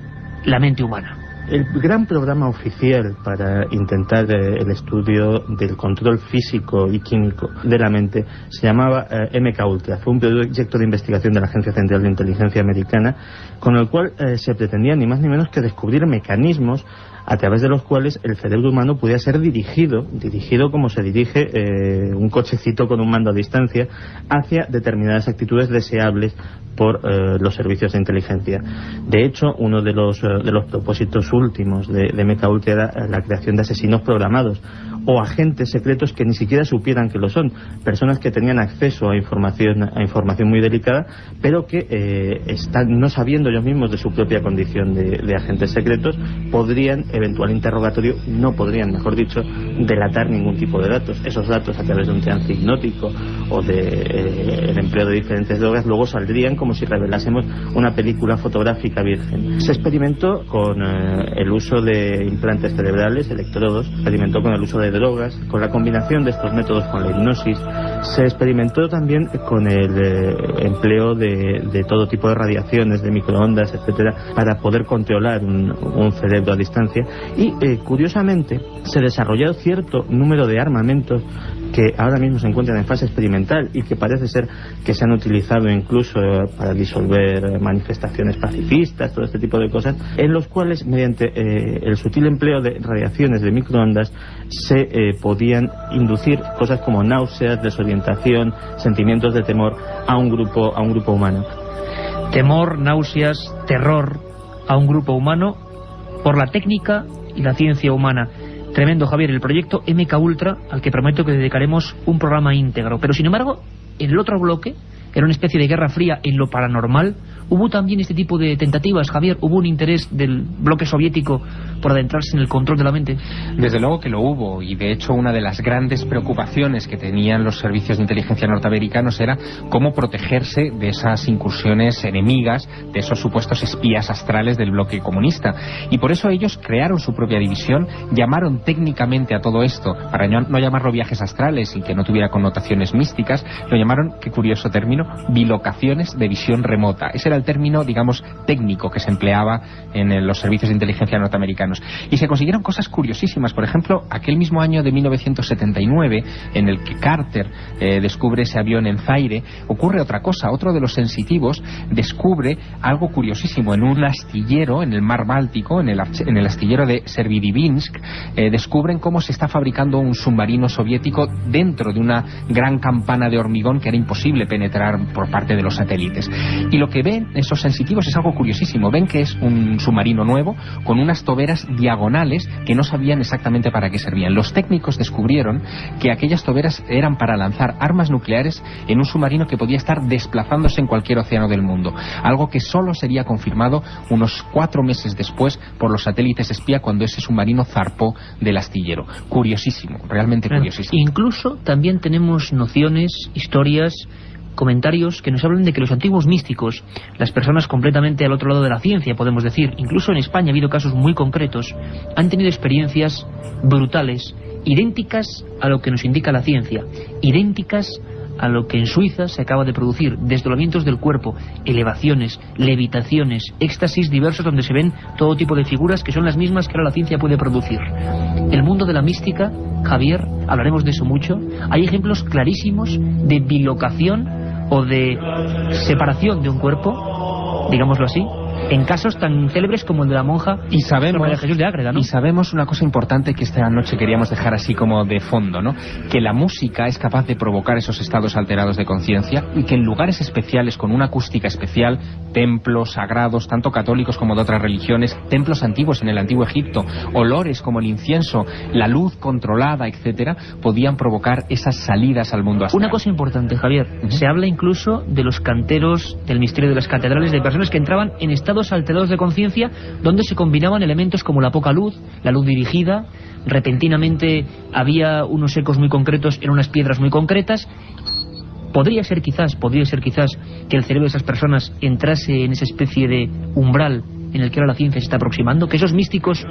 la mente humana. El gran programa oficial para intentar el estudio del control físico y químico de la mente se llamaba MK Ultra. Fue un proyecto de investigación de la Agencia Central de Inteligencia Americana, con el cual se pretendía ni más ni menos que descubrir mecanismos a través de los cuales el cerebro humano pudiera ser dirigido como se dirige un cochecito con un mando a distancia, hacia determinadas actitudes deseables por los servicios de inteligencia. De hecho, uno de los propósitos últimos de MK Ultra era la creación de asesinos programados o agentes secretos que ni siquiera supieran que lo son, personas que tenían acceso a información muy delicada, pero que no sabiendo ellos mismos de su propia condición de agentes secretos, eventual interrogatorio, no podrían, mejor dicho, delatar ningún tipo de datos. Esos datos, a través de un trance hipnótico o de el empleo de diferentes drogas, luego saldrían como si revelásemos una película fotográfica virgen. Se experimentó con el uso de implantes cerebrales, electrodos, experimentó con el uso de drogas. Con la combinación de estos métodos con la hipnosis, se experimentó también con el empleo de todo tipo de radiaciones, de microondas, etcétera, para poder controlar un cerebro a distancia. Y curiosamente se desarrolló cierto número de armamentos que ahora mismo se encuentran en fase experimental y que parece ser que se han utilizado incluso para disolver manifestaciones pacifistas, todo este tipo de cosas, en los cuales mediante el sutil empleo de radiaciones de microondas se podían inducir cosas como náuseas, desorientación, sentimientos de temor a un grupo humano. Temor, náuseas, terror a un grupo humano por la técnica y la ciencia humana. Tremendo, Javier, el proyecto MK Ultra, al que prometo que dedicaremos un programa íntegro. Pero sin embargo, en el otro bloque, era una especie de guerra fría en lo paranormal, hubo también este tipo de tentativas, Javier. ¿Hubo un interés del bloque soviético por adentrarse en el control de la mente? Desde luego que lo hubo, y de hecho una de las grandes preocupaciones que tenían los servicios de inteligencia norteamericanos era cómo protegerse de esas incursiones enemigas, de esos supuestos espías astrales del bloque comunista. Y por eso ellos crearon su propia división, llamaron técnicamente a todo esto, para no llamarlo viajes astrales y que no tuviera connotaciones místicas, lo llamaron, qué curioso término, bilocaciones de visión remota. Ese era el término, digamos, técnico que se empleaba en los servicios de inteligencia norteamericanos. Y se consiguieron cosas curiosísimas. Por ejemplo, aquel mismo año de 1979, en el que Carter descubre ese avión en Zaire, ocurre otra cosa. Otro de los sensitivos descubre algo curiosísimo. En un astillero, en el mar Báltico, en el astillero de Severodvinsk, descubren cómo se está fabricando un submarino soviético dentro de una gran campana de hormigón que era imposible penetrar por parte de los satélites. Y lo que ven esos sensitivos es algo curiosísimo. Ven que es un submarino nuevo con unas toberas diagonales que no sabían exactamente para qué servían. Los técnicos descubrieron que aquellas toberas eran para lanzar armas nucleares en un submarino que podía estar desplazándose en cualquier océano del mundo. Algo que solo sería confirmado unos 4 meses después por los satélites espía cuando ese submarino zarpó del astillero. Curiosísimo, realmente curiosísimo. Incluso también tenemos nociones, historias, comentarios que nos hablan de que los antiguos místicos, las personas completamente al otro lado de la ciencia, podemos decir, incluso en España ha habido casos muy concretos, han tenido experiencias brutales, idénticas a lo que nos indica la ciencia, idénticas a lo que en Suiza se acaba de producir, desdoblamientos del cuerpo, elevaciones, levitaciones, éxtasis diversos donde se ven todo tipo de figuras que son las mismas que ahora la ciencia puede producir. El mundo de la mística, Javier, hablaremos de eso mucho. Hay ejemplos clarísimos de bilocación o de separación de un cuerpo, digámoslo así, en casos tan célebres como el de la monja y sabemos de Jesús de Ágreda, ¿no? Y sabemos una cosa importante que esta noche queríamos dejar así como de fondo, ¿no? Que la música es capaz de provocar esos estados alterados de conciencia y que en lugares especiales, con una acústica especial, templos sagrados, tanto católicos como de otras religiones, templos antiguos en el antiguo Egipto, olores como el incienso, la luz controlada, etcétera, podían provocar esas salidas al mundo astral. Una cosa importante, Javier, se habla incluso de los canteros del misterio de las catedrales, de personas que entraban en estados alterados de conciencia donde se combinaban elementos como la poca luz, la luz dirigida, repentinamente había unos ecos muy concretos en unas piedras muy concretas. Podría ser quizás que el cerebro de esas personas entrase en esa especie de umbral en el que ahora la ciencia se está aproximando, que esos místicos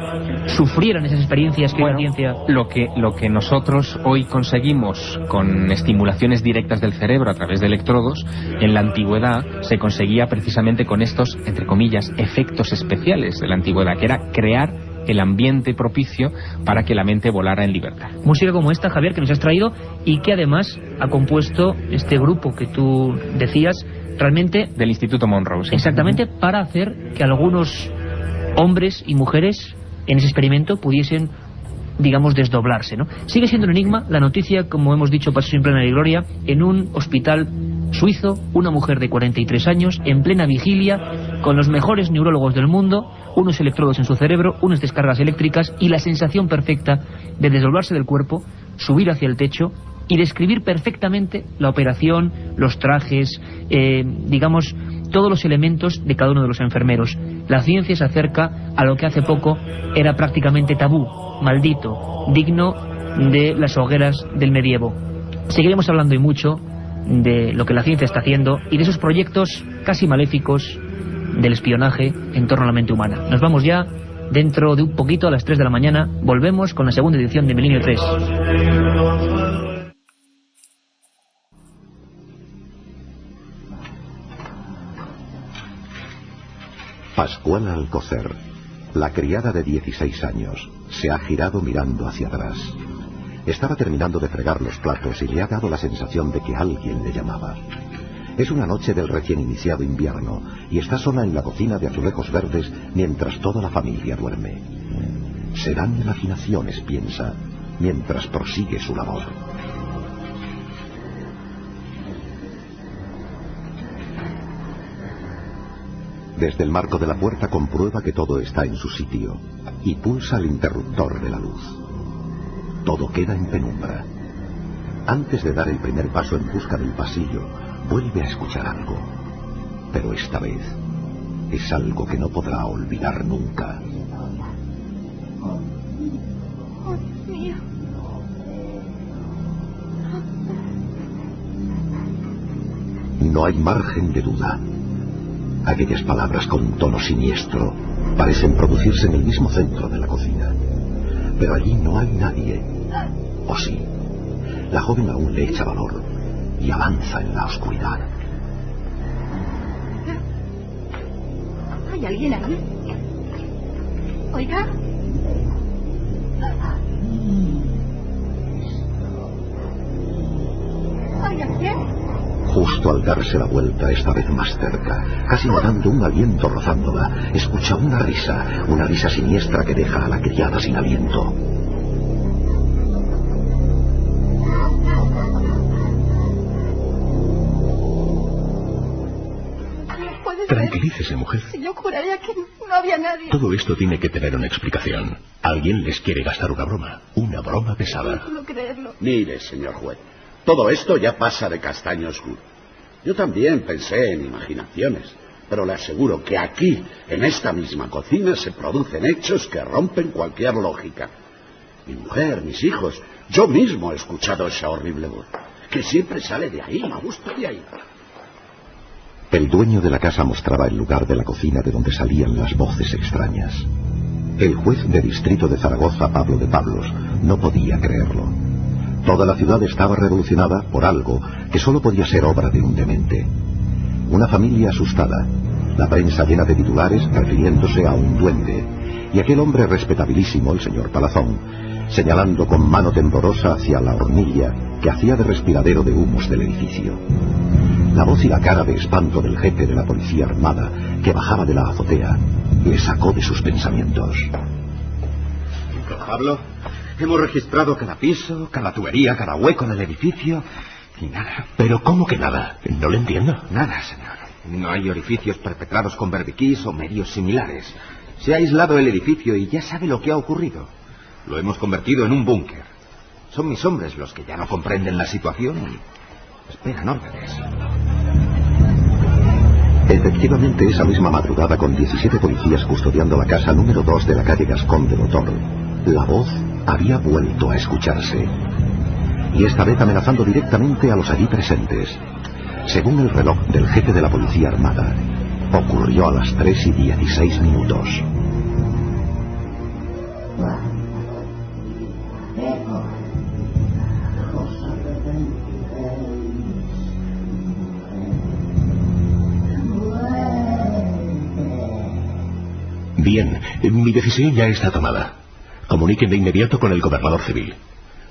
sufrieran esas experiencias que la ciencia... Lo que nosotros hoy conseguimos con estimulaciones directas del cerebro a través de electrodos, en la antigüedad se conseguía precisamente con estos, entre comillas, efectos especiales de la antigüedad, que era crear el ambiente propicio para que la mente volara en libertad. Música como esta, Javier, que nos has traído y que además ha compuesto este grupo que tú decías, realmente del Instituto Monroe, ¿sí? Exactamente, para hacer que algunos hombres y mujeres en ese experimento pudiesen, digamos, desdoblarse, ¿no? Sigue siendo un enigma la noticia, como hemos dicho, pasó sin plena gloria, en un hospital suizo, una mujer de 43 años, en plena vigilia, con los mejores neurólogos del mundo, unos electrodos en su cerebro, unas descargas eléctricas y la sensación perfecta de desdoblarse del cuerpo, subir hacia el techo y describir perfectamente la operación, los trajes, digamos, todos los elementos de cada uno de los enfermeros. La ciencia se acerca a lo que hace poco era prácticamente tabú, maldito, digno de las hogueras del medievo. Seguiremos hablando y mucho de lo que la ciencia está haciendo y de esos proyectos casi maléficos del espionaje en torno a la mente humana. Nos vamos ya Dentro de un poquito, a las 3 de la mañana, volvemos con la segunda edición de Milenio 3. Pascuala Alcocer, la criada de 16 años, se ha girado mirando hacia atrás. Estaba terminando de fregar los platos y le ha dado la sensación de que alguien le llamaba. Es una noche del recién iniciado invierno y está sola en la cocina de azulejos verdes mientras toda la familia duerme. Serán imaginaciones, piensa, mientras prosigue su labor. Desde el marco de la puerta comprueba que todo está en su sitio y pulsa el interruptor de la luz. Todo queda en penumbra. Antes de dar el primer paso en busca del pasillo, vuelve a escuchar algo. Pero esta vez es algo que no podrá olvidar nunca. No hay margen de duda. Aquellas palabras con tono siniestro parecen producirse en el mismo centro de la cocina. Pero allí no hay nadie. ¿O sí? La joven aún le echa valor y avanza en la oscuridad. ¿Hay alguien ahí? Oiga. ¿Hay alguien? Justo al darse la vuelta, esta vez más cerca, casi notando un aliento rozándola, escucha una risa siniestra que deja a la criada sin aliento. Tranquilícese, mujer. Si yo juraría que no había nadie. Todo esto tiene que tener una explicación. Alguien les quiere gastar una broma pesada. No puedo creerlo. Mire, señor juez, todo esto ya pasa de castaño oscuro. Yo también pensé en imaginaciones, pero le aseguro que aquí, en esta misma cocina, se producen hechos que rompen cualquier lógica. Mi mujer, mis hijos, yo mismo he escuchado esa horrible voz, que siempre sale de ahí, justo de ahí. El dueño de la casa mostraba el lugar de la cocina de donde salían las voces extrañas. El juez de distrito de Zaragoza, Pablo de Pablos, no podía creerlo. Toda la ciudad estaba revolucionada por algo que solo podía ser obra de un demente. Una familia asustada, la prensa llena de titulares refiriéndose a un duende, y aquel hombre respetabilísimo, el señor Palazón, señalando con mano temblorosa hacia la hornilla que hacía de respiradero de humos del edificio. La voz y la cara de espanto del jefe de la policía armada, que bajaba de la azotea, le sacó de sus pensamientos. Pablo, hemos registrado cada piso, cada tubería, cada hueco del edificio y nada. ¿Pero cómo que nada? No lo entiendo. Nada, señor. No hay orificios perpetrados con berbiquís o medios similares. Se ha aislado el edificio y ya sabe lo que ha ocurrido. Lo hemos convertido en un búnker. Son mis hombres los que ya no comprenden la situación y esperan órdenes. Efectivamente, esa misma madrugada, con 17 policías custodiando la casa número 2 de la calle Gascón de Botor, la voz había vuelto a escucharse. Y esta vez amenazando directamente a los allí presentes. Según el reloj del jefe de la policía armada, ocurrió a las 3:16. Bien, mi decisión ya está tomada. Comuniquen de inmediato con el gobernador civil.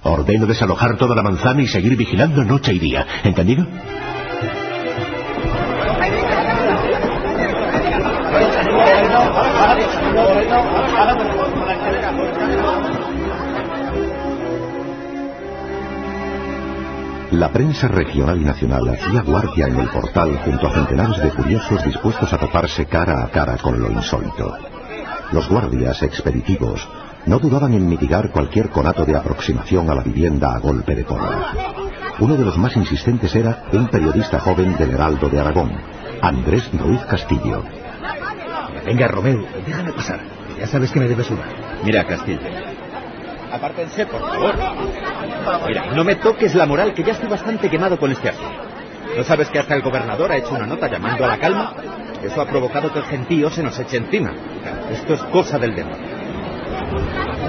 Ordeno desalojar toda la manzana y seguir vigilando noche y día. ¿Entendido? La prensa regional y nacional hacía guardia en el portal junto a centenares de curiosos dispuestos a toparse cara a cara con lo insólito. Los guardias expeditivos no dudaban en mitigar cualquier conato de aproximación a la vivienda a golpe de porra. Uno de los más insistentes era un periodista joven del Heraldo de Aragón, Andrés Ruiz Castillo. Venga, Romeo, déjame pasar. Ya sabes que me debes una. Mira, Castillo. Apártense, por favor. Mira, no me toques la moral, que ya estoy bastante quemado con este asunto. ¿No sabes que hasta el gobernador ha hecho una nota llamando a la calma? Eso ha provocado que el gentío se nos eche encima. Esto es cosa del demonio.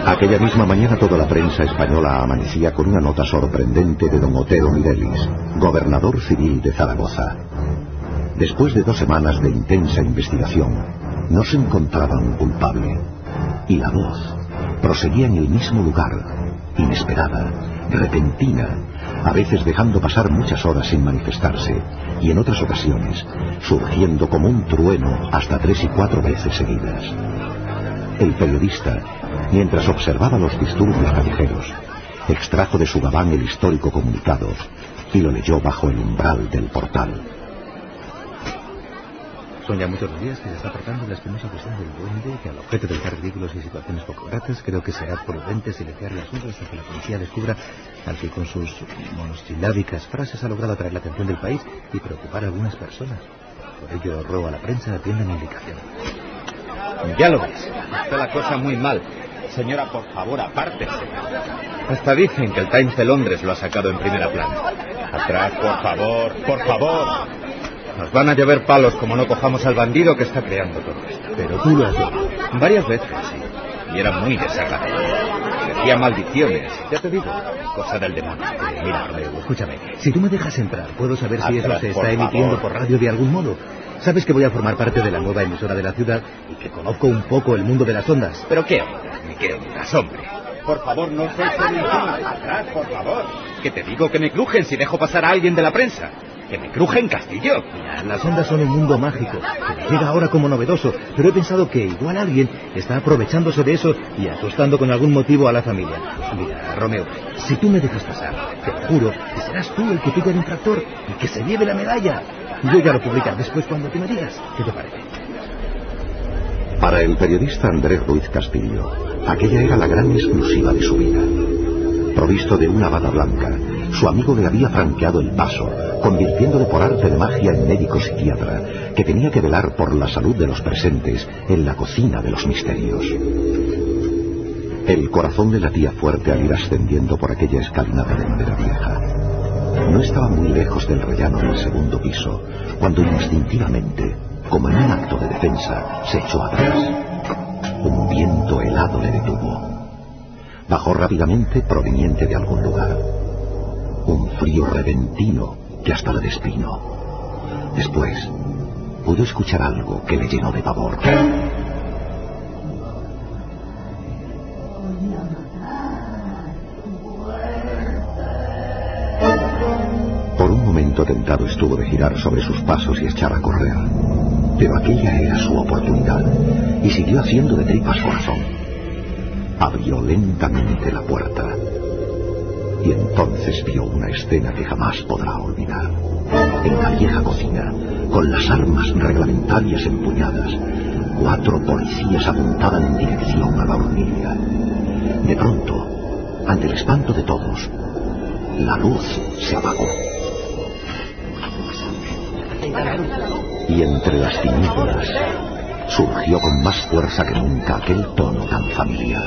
Aquella misma mañana toda la prensa española amanecía con una nota sorprendente de don Otero Mirelis, gobernador civil de Zaragoza. Después de 2 semanas de intensa investigación, no se encontraba un culpable. Y la voz proseguía en el mismo lugar, inesperada, repentina, a veces dejando pasar muchas horas sin manifestarse, y en otras ocasiones surgiendo como un trueno hasta 3 y 4 veces seguidas. El periodista, mientras observaba los disturbios callejeros, extrajo de su gabán el histórico comunicado y lo leyó bajo el umbral del portal. Son ya muchos los días que se está tratando la espinosa cuestión del duende, que al objeto de evitar ridículos y situaciones poco gratas, creo que será prudente silenciar el asunto hasta que la policía descubra al que con sus monosilábicas frases ha logrado atraer la atención del país y preocupar a algunas personas. Por ello ruego a la prensa atienda mi indicación. Ya lo ves, está la cosa muy mal. Señora, por favor, apártese. Hasta dicen que el Times de Londres lo ha sacado en primera plana. Atrás, por favor, por favor. Nos van a llover palos como no cojamos al bandido que está creando todo esto. Pero tú lo has hecho. Varias veces, sí. Y era muy desagradable. Decía maldiciones. Ya te digo, cosa del demonio. Mira, Romeo, escúchame. Si tú me dejas entrar, ¿puedo saber si eso se está emitiendo por radio de algún modo? Sabes que voy a formar parte de la nueva emisora de la ciudad y que conozco un poco el mundo de las ondas. ¿Pero qué ondas? Ni qué ondas, hombre. Por favor, no se echen encima. Atrás, por favor. Que te digo que me crujen si dejo pasar a alguien de la prensa. Que me crujen, Castillo. Mira, las ondas son un mundo mágico, que me llega ahora como novedoso, pero he pensado que igual alguien está aprovechándose de eso y asustando con algún motivo a la familia. Mira, Romeo, si tú me dejas pasar, te lo juro que serás tú el que pille al infractor y que se lleve la medalla. Yo ya lo publicaré después cuando tú me digas. ¿Qué te parece? Para el periodista Andrés Ruiz Castillo, aquella era la gran exclusiva de su vida. Provisto de una bata blanca, su amigo le había franqueado el paso, convirtiéndole por arte de magia en médico psiquiatra, que tenía que velar por la salud de los presentes en la cocina de los misterios. El corazón le latía fuerte al ir ascendiendo por aquella escalinata de madera vieja. No estaba muy lejos del rellano del segundo piso, cuando instintivamente, como en un acto de defensa, se echó atrás. Un viento helado le detuvo. Bajó rápidamente proveniente de algún lugar. Un frío repentino que hasta le despeinó. Después, pudo escuchar algo que le llenó de pavor. Por un momento tentado estuvo de girar sobre sus pasos y echar a correr. Pero aquella era su oportunidad, y siguió haciendo de tripas corazón. Abrió lentamente la puerta, y entonces vio una escena que jamás podrá olvidar. En la vieja cocina, con las armas reglamentarias empuñadas, 4 policías apuntaban en dirección a la hornilla. De pronto, ante el espanto de todos, la luz se apagó. Y entre las tinieblas surgió con más fuerza que nunca aquel tono tan familiar.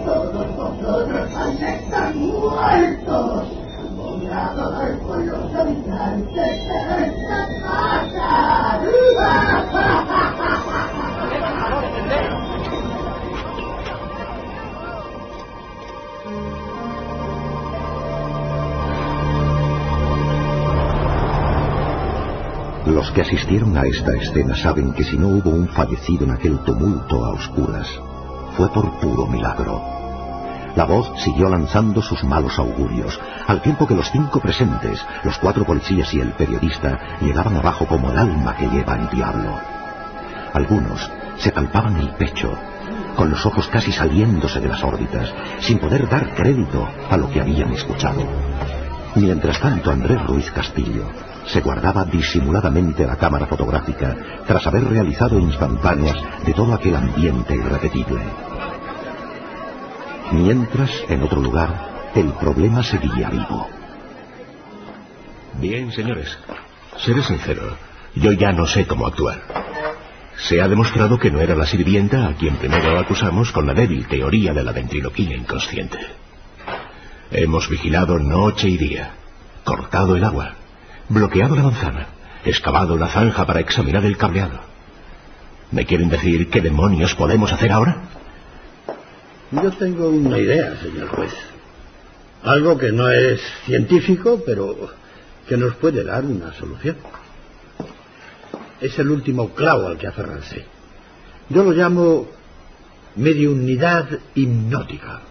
Todos vosotros vais a estar muertos, abominados por los habitantes de esta casa. Los que asistieron a esta escena saben que si no hubo un fallecido en aquel tumulto a oscuras, fue por puro milagro. La voz siguió lanzando sus malos augurios, al tiempo que los 5 presentes, los 4 policías y el periodista, llegaban abajo como el alma que lleva el diablo. Algunos se palpaban el pecho, con los ojos casi saliéndose de las órbitas, sin poder dar crédito a lo que habían escuchado. Mientras tanto, Andrés Ruiz Castillo se guardaba disimuladamente la cámara fotográfica tras haber realizado instantáneas de todo aquel ambiente irrepetible. Mientras, en otro lugar, el problema seguía vivo. Bien, señores, seré sincero, yo ya no sé cómo actuar. Se ha demostrado que no era la sirvienta a quien primero acusamos con la débil teoría de la ventriloquía inconsciente. Hemos vigilado noche y día, cortado el agua, bloqueado la manzana, excavado la zanja para examinar el cableado. ¿Me quieren decir qué demonios podemos hacer ahora? Yo tengo una idea, señor juez. Algo que no es científico, pero que nos puede dar una solución. Es el último clavo al que aferrarse. Yo lo llamo mediunidad hipnótica.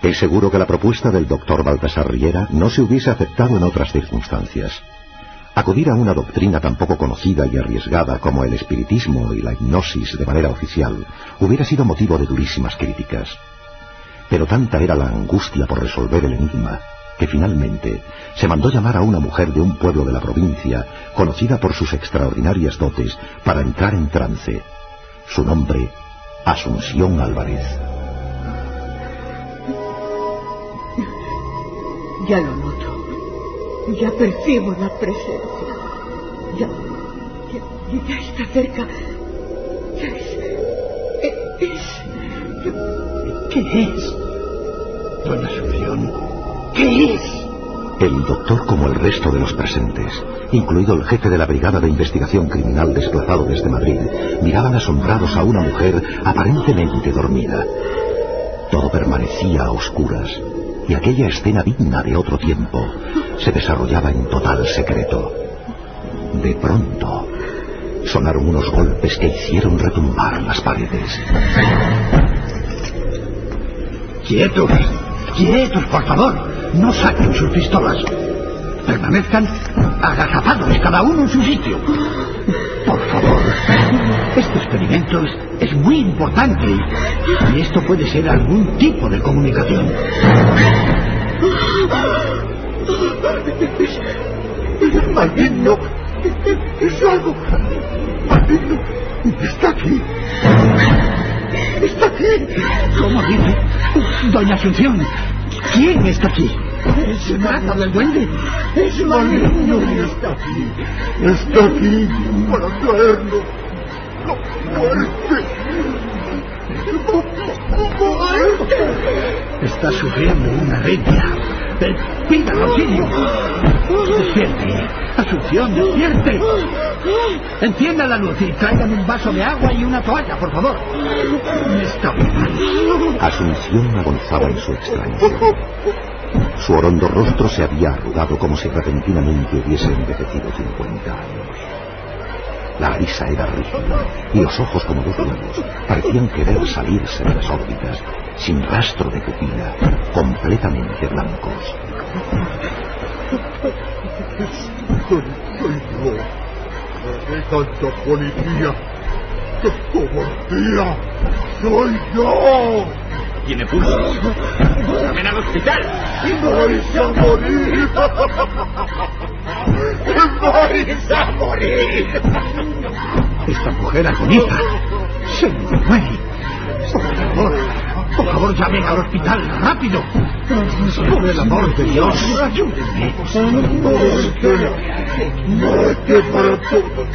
Es seguro que la propuesta del doctor Baltasar Riera no se hubiese aceptado en otras circunstancias. Acudir a una doctrina tan poco conocida y arriesgada como el espiritismo y la hipnosis de manera oficial hubiera sido motivo de durísimas críticas. Pero tanta era la angustia por resolver el enigma que finalmente se mandó llamar a una mujer de un pueblo de la provincia, conocida por sus extraordinarias dotes, para entrar en trance. Su nombre, Asunción Álvarez. Ya lo noto. Ya percibo la presencia. Ya está cerca. Ya ¿Qué es? Doña Asunción, ¿qué es? El doctor, como el resto de los presentes, incluido el jefe de la Brigada de Investigación Criminal desplazado desde Madrid, miraban asombrados a una mujer aparentemente dormida. Todo permanecía a oscuras, y aquella escena digna de otro tiempo se desarrollaba en total secreto. De pronto, sonaron unos golpes que hicieron retumbar las paredes. ¡Quietos! ¡Quietos, por favor! No saquen sus pistolas. Permanezcan agazapados, cada uno en su sitio. Por favor. Este experimento es muy importante y esto puede ser algún tipo de comunicación. Es maligno. Es algo maligno. Está aquí. Está aquí. ¿Cómo dice? Doña Asunción, ¿quién está aquí? ¿Se trata del duende? Es maligno. Está aquí. Está aquí para traerlo. ¡Muerte! Está sufriendo una hernia. ¡Pidan auxilio! ¡Despierte! ¡Asunción, despierte! Encienda la luz y traigan un vaso de agua y una toalla, por favor. Está muy mal. Asunción agonzaba en su extrañeza. Su orondo rostro se había arrugado como si repentinamente hubiese envejecido 50 años. La risa era rígida y los ojos, como dos huevos, parecían querer salirse de las órbitas, sin rastro de pupila, completamente blancos. Soy yo. ¡Qué tanta policía! ¡Qué cobardía! ¡Soy yo! Tiene pulso. ¡Llamen al hospital! ¡Vais a morir! ¡Vais a morir! Esta mujer agoniza. Se me muere. Por favor, llamen al hospital, rápido. Por el amor de Dios, ayúdenme. Muerte para todos.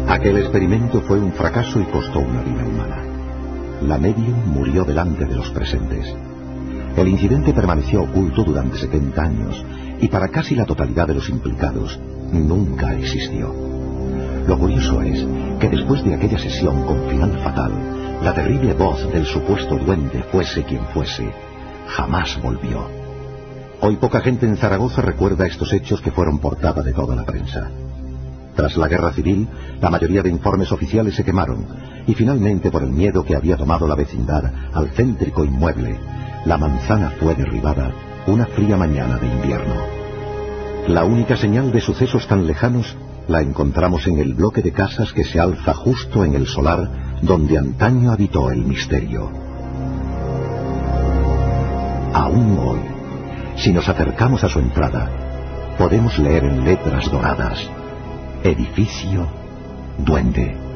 Aquel experimento fue un fracaso y costó una vida humana. La medium murió delante de los presentes. El incidente permaneció oculto durante 70 años y para casi la totalidad de los implicados nunca existió. Lo curioso es que después de aquella sesión con final fatal, la terrible voz del supuesto duende, fuese quien fuese, jamás volvió. Hoy poca gente en Zaragoza recuerda estos hechos que fueron portada de toda la prensa. Tras la guerra civil, la mayoría de informes oficiales se quemaron y finalmente, por el miedo que había tomado la vecindad al céntrico inmueble, la manzana fue derribada una fría mañana de invierno. La única señal de sucesos tan lejanos la encontramos en el bloque de casas que se alza justo en el solar donde antaño habitó el misterio. Aún hoy, si nos acercamos a su entrada, podemos leer en letras doradas: Edificio Duende.